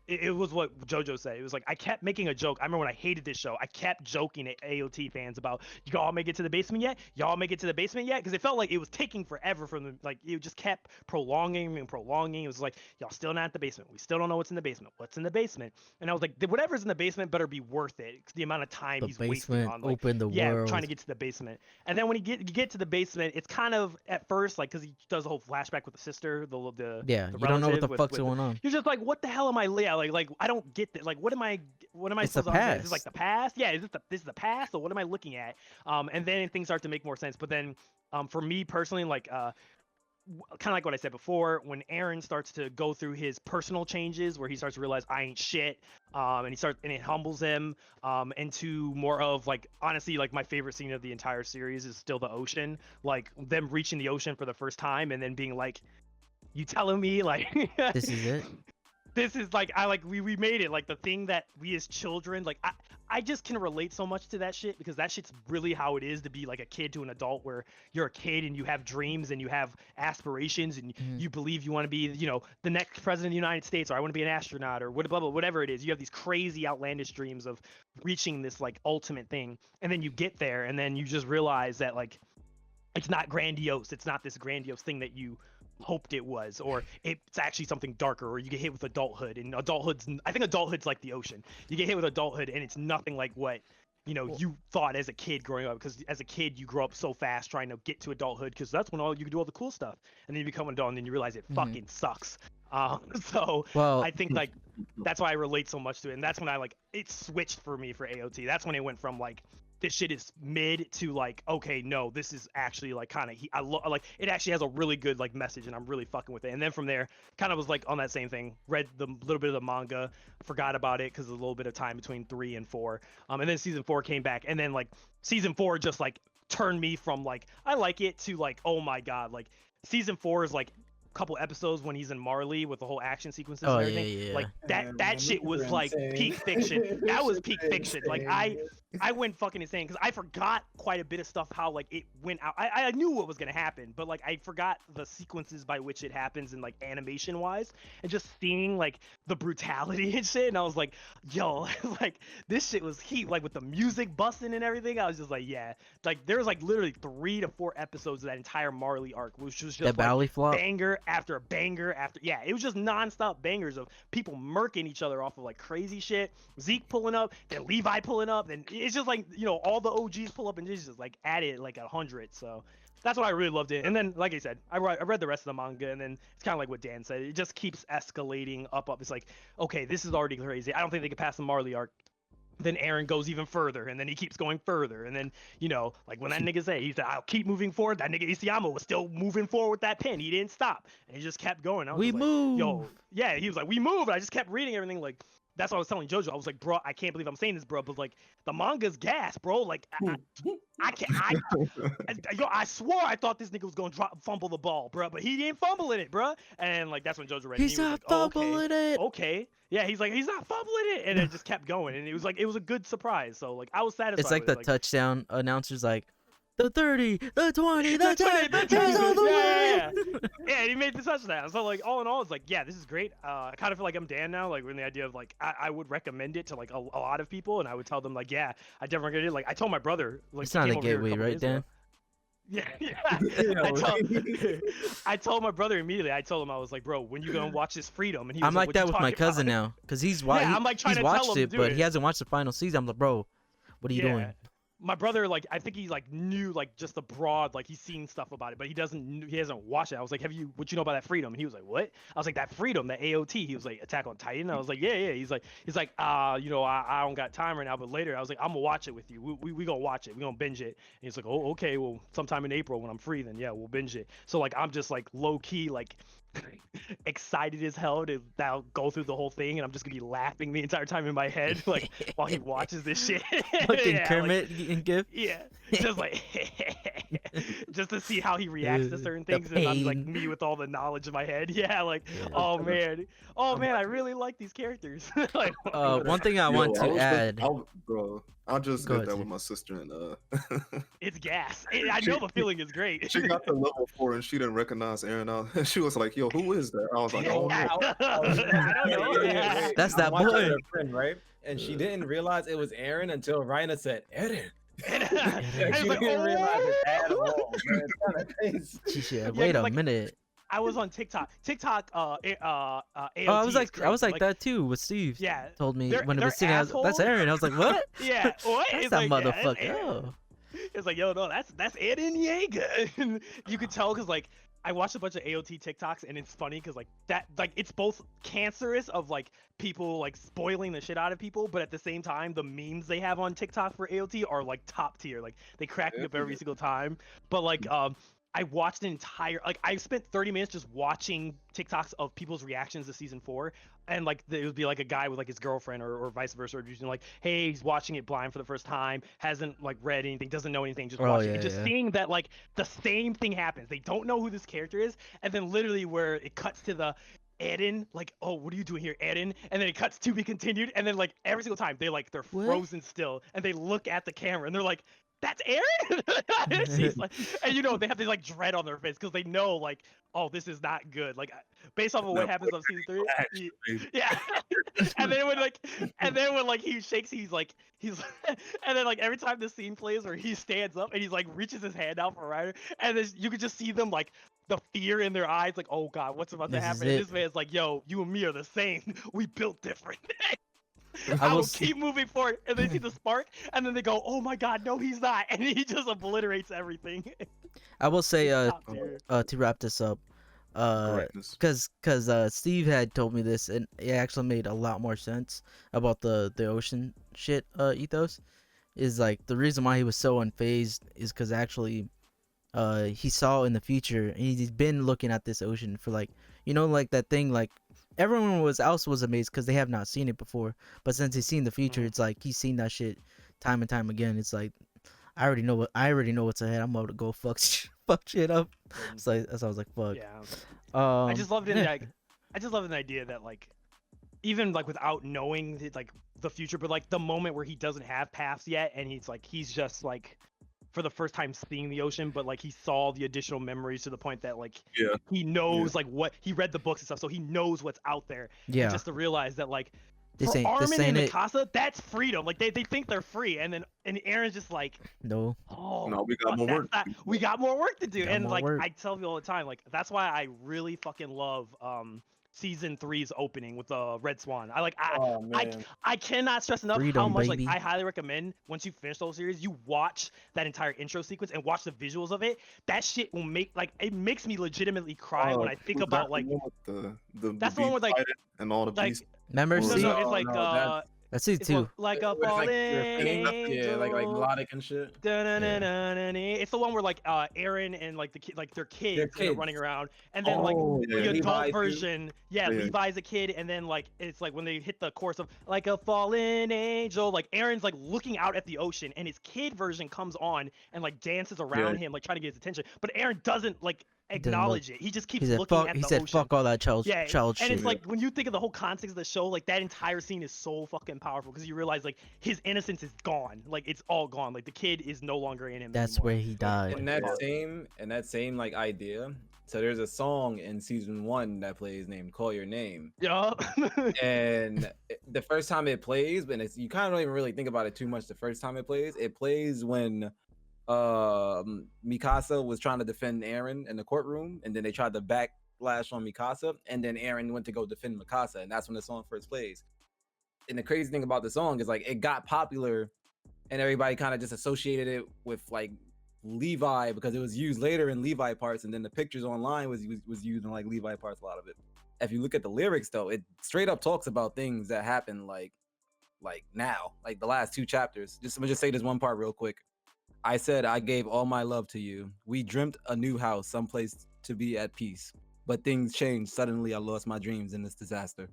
it was what JoJo said. It was like I kept making a joke. I remember when I hated this show, I kept joking at AOT fans about, y'all make it to the basement yet? Y'all make it to the basement yet? Because it felt like it was taking forever from them. Like it just kept prolonging and prolonging. It was like, y'all still not at the basement. We still don't know what's in the basement. What's in the basement? And I was like, whatever's in the basement better be worth it. The amount of time The he's wasting basement, on like, open the world. trying to get to the basement. And then when you get to the basement, it's kind of at first like because he does a whole flashback with the sister, the Yeah, the you don't know what relative the with- fuck's with going on. You're just like, what the hell am I? Yeah, like I don't get that. Like, what am I It's the supposed to understand? Is this like past. the past? Yeah, this is the past, or what am I looking at? And then things start to make more sense. But then, for me personally, like, kind of like what I said before, when Aaron starts to go through his personal changes, where he starts to realize I ain't shit, and it humbles him, into more of like, honestly, like my favorite scene of the entire series is still the ocean, like them reaching the ocean for the first time, and then being like, you telling me like This is it. this is like we made it, like the thing that we as children, like I just can relate so much to that shit, because that shit's really how it is to be like a kid to an adult, where you're a kid and you have dreams and you have aspirations and Mhm. you believe you want to be, the next president of the United States, or I want to be an astronaut, or whatever it is. You have these crazy outlandish dreams of reaching this like ultimate thing, and then you get there and then you just realize that like it's not grandiose. It's not this grandiose thing that you hoped it was, or it's actually something darker, or you get hit with adulthood, and I think adulthood's like the ocean. You get hit with adulthood and it's nothing like what you thought as a kid growing up, because as a kid you grow up so fast trying to get to adulthood, because that's when you can do all the cool stuff, and then you become an adult and then you realize it fucking sucks. So Well, I think like that's why I relate so much to it, and that's when I like it switched for me for AOT. That's when it went from like, this shit is mid to like, okay, no, this is actually like kind of like it actually has a really good like message, and I'm really fucking with it. And then from there, kind of was like on that same thing, read the little bit of the manga, forgot about it because a little bit of time between 3 and 4, and then season 4 came back, and then like season 4 just like turned me from like I like it to like, oh my god, like season 4 is like couple episodes when he's in Marley with the whole action sequences Oh, and yeah, everything. yeah. Like that Man, shit was you're like insane. peak fiction. That was peak You're fiction. Like insane. I went fucking insane because I forgot quite a bit of stuff, how like it went out. I knew what was gonna happen, but like I forgot the sequences by which it happens, and like animation wise, and just seeing like the brutality and shit. And I was like, yo, like this shit was heat. Like with the music busting and everything, I was just like, yeah. Like there was like literally 3 to 4 episodes of that entire Marley arc, which was just That like Bally flop. banger after banger after, yeah, it was just nonstop bangers of people murking each other off of like crazy shit. Zeke pulling up, then Levi pulling up, then it's just like all the OGs pull up, and it's just like added like 100. So that's what I really loved it. And then like I said, I read the rest of the manga, and then it's kind of like what Dan said. It just keeps escalating up. It's like, okay, this is already crazy. I don't think they could pass the Marley arc. Then Aaron goes even further, and then he keeps going further, and then like when that nigga said, he said, "I'll keep moving forward." That nigga Isayama was still moving forward with that pen. He didn't stop, and he just kept going. I was We just like, move. yo, yeah. He was like, "We move." And I just kept reading everything. Like that's what I was telling JoJo. I was like, bro, I can't believe I'm saying this, bro, but like the manga's gas, bro. Like I can't. I swore I thought this nigga was gonna fumble the ball, bro, but he didn't fumble in it, bro. And like that's when JoJo read it. He's He was not like, oh, okay. fumbling it. Okay. Yeah, he's like, he's not fumbling it, and it just kept going, and it was a good surprise. So like I was satisfied. It's like with the it. touchdown announcers, like the 30, the 20, the 10, the here's all the yeah, way. yeah, he made the touchdown. So like all in all, it's like, yeah, this is great. I kind of feel like I'm Dan now, like in the idea of like I would recommend it to like a lot of people, and I would tell them like, yeah, I definitely recommend it. Like I told my brother, like It's he not came a over here gateway, couple right, days ago. Dan? Yeah. I told my brother immediately. I told him, I was like, bro, when you gonna watch this Freedom? And he was I'm like "What that you with my talking about?" cousin now, cause he's Yeah, I'm like trying he's to tell watched him to it, do but it. he hasn't watched the final season. I'm like, bro, what are you doing? My brother, like, I think he like knew like just the broad, like he's seen stuff about it, but he hasn't watched it. I was like, what you know about that Freedom? And he was like, what? I was like, that Freedom, that AOT. He was like, Attack on Titan. I was like, yeah. He's like, I don't got time right now, but later. I was like, I'm gonna watch it with you. We gonna watch it. We gonna binge it. And he's like, oh, okay. Well, sometime in April when I'm free, then yeah, we'll binge it. So like, I'm just like low key like excited as hell to now go through the whole thing, and I'm just gonna be laughing the entire time in my head, like while he watches this shit. Fucking Yeah, Kermit and Gift. Yeah, just like just to see how he reacts to certain The things, and I'm like pain. me with all the knowledge in my head. Yeah, like Yeah. oh man, I really like these characters. Like, One thing I want to add. Bro, I just Go did ahead, that Steve. with my sister, and it's gas. I she know the feeling is great. she got to level 4 and she didn't recognize Aaron. She was like, "Yo, who is that?" I was like, "Oh no." I don't know. That's I'm that watching boy. with a friend, right? And she didn't realize it was Aaron until Ryan said, Aaron. And Like, it's she like, didn't realize it at "Oh." all. Man. It's kind of crazy. She said, Yeah, "Wait 'cause, a like, minute." I was on TikTok. AOT Oh, I was like crazy. that too. With Steve Yeah, told me they're- when it they're was singing, that's assholes. Aaron. I was like, what? Yeah, what? That's It's that like, yeah, that's motherfucker. Aaron. Oh. It's like, yo, no, that's Eren Yeager. And you could tell because like I watched a bunch of AOT TikToks, and it's funny because like that, like it's both cancerous of like people like spoiling the shit out of people, but at the same time, the memes they have on TikTok for AOT are like top tier. Like they crack me up every single time. But like I watched an entire like I spent 30 minutes just watching TikToks of people's reactions to season 4, and like it would be like a guy with like his girlfriend or vice versa, or just like, hey, he's watching it blind for the first time, hasn't like read anything, doesn't know anything, just Oh, watching yeah, and just yeah. seeing that like the same thing happens. They don't know who this character is, and then literally where it cuts to the Eren, like, oh, what are you doing here, Eren? And then it cuts to be continued, and then like every single time they're What? frozen still, and they look at the camera and they're like, that's Eren. And she's like, and you know they have this like dread on their face because they know like, oh, this is not good. Like based off of what happens on season 3, yeah. And then when like he shakes, he's and then like every time the scene plays where he stands up and he's like reaches his hand out for Ryder, and then you could just see them like the fear in their eyes, like, oh god, what's about to This is happen? And it. this man's like, yo, you and me are the same. We built different. I I will will s- keep moving forward, and they see the spark, and then they go, "Oh my God, no, he's not!" And he just obliterates everything. I will say, Top tier. to wrap this up, Correctness. cause Steve had told me this, and it actually made a lot more sense about the ocean shit ethos. Is like the reason why he was so unfazed is because actually, he saw in the future, and he's been looking at this ocean for like, like that thing, like everyone was amazed because they have not seen it before, but since he's seen the future, Mhm. it's like he's seen that shit time and time again. It's like I already know what's ahead. I'm about to go fuck fuck shit up. So I was like, fuck. Yeah, I I just loved it. Like, I just love the idea that like, even like without knowing like the future, but like the moment where he doesn't have paths yet, and he's just like for the first time seeing the ocean, but like he saw the additional memories to the point that like Yeah. he knows like what he read the books and stuff, so he knows what's out there. Yeah. And just to realize that like This for ain't- Armin this and ain't it. Mikasa, that's freedom. Like they think they're free, and Aaron's just like, No. oh, No, we got fuck, more that's work. not- we got more work to do. Got And more like work. I tell people all the time, like that's why I really fucking love season 3's opening with the Red Swan. Oh, man. I cannot stress enough how Freedom, much baby. like I highly recommend once you finish the whole series, you watch that entire intro sequence and watch the visuals of it. That shit will make like it makes me legitimately cry when I think Was about that like the one with the that's the one beast with, like- fighting and all the like beasts. Remember, Or no, was see, no, that- it's like no, that's it it's too. like a With, like, fallen your thing, yeah, like angel. melodic and shit. Dun-dun-dun-dun-dun-dun. It's the one where like Aaron and like the kid, like their kids, and they're kids. running around, and then like Oh, the yeah. adult Levi, too. version, yeah, Yeah. Levi's a kid, and then like it's like when they hit the chorus of like a fallen angel, like Aaron's like looking out at the ocean, and his kid version comes on and like dances around him, like trying to get his attention, but Aaron doesn't like acknowledge it. He just keeps He said, looking "Fuck." at He the said, ocean. "Fuck all that child Yeah, shit." and it's like when you think of the whole context of the show, like that entire scene is so fucking powerful because you realize like his innocence is gone, like it's all gone, like the kid is no longer in him. That's anymore. where he died. And that same like idea. So there's a song in season 1 that plays named "Call Your Name," Yup. and the first time it plays, but you kind of don't even really think about it too much. The first time it plays when Mikasa was trying to defend Eren in the courtroom, and then they tried to backlash on Mikasa, and then Eren went to go defend Mikasa, and that's when the song first plays. And the crazy thing about the song is like it got popular, and everybody kind of just associated it with like Levi because it was used later in Levi parts, and then the pictures online was used in like Levi parts, a lot of it. If you look at the lyrics though, it straight up talks about things that happen like now, like the last 2 chapters. Let me just say this one part real quick. I said I gave all my love to you. We dreamt a new house, someplace to be at peace. But things changed. Suddenly I lost my dreams in this disaster.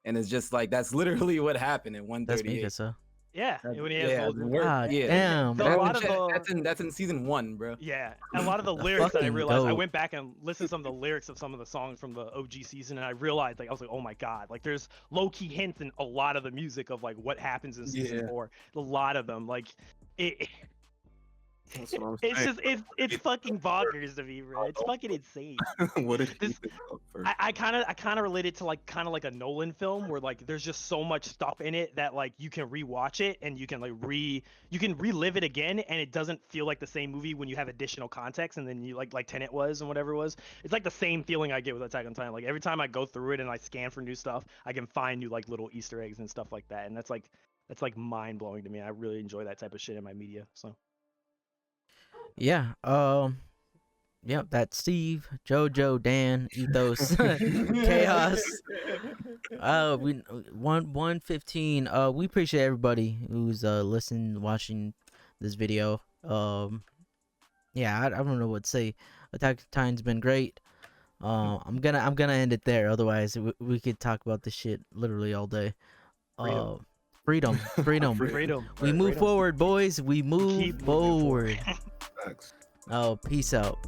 And it's just like that's literally what happened in That's 138. Mikasa. Yeah, when he has Yeah, those. the word. God Yeah, damn, So a bro. lot of the that's in season 1, bro. yeah, a lot of the The lyrics that I fucking realized, I goat. went back and listened to some of the lyrics of some of the songs from the OG season, and I realized, like, I was like, oh my god, like, there's low key hints in a lot of the music of like what happens in season Yeah. 4. A lot of them, like, it, That's what I'm it's saying. just it's fucking bonkers to me, bro. It's fucking insane. What did you This think of first? I kind of relate it to like kind of like a Nolan film where like there's just so much stuff in it that like you can rewatch it and you can like you can relive it again and it doesn't feel like the same movie when you have additional context and then you like Tenet was and whatever it was. It's like the same feeling I get with Attack on Titan. Like every time I go through it and I scan for new stuff, I can find new like little Easter eggs and stuff like that. And that's like mind blowing to me. I really enjoy that type of shit in my media. So Yeah. Yep. That's Steve, JoJo, Dan, Ethos, Chaos. We 115. We appreciate everybody who's listening, watching this video. Yeah, I don't know what to say. Attack on Titan's been great. I'm gonna end it there. Otherwise, we could talk about this shit literally all day. Freedom. Freedom. Freedom. We move Freedom. forward, boys. We move Keep moving forward. forward. Facts. Oh, peace out.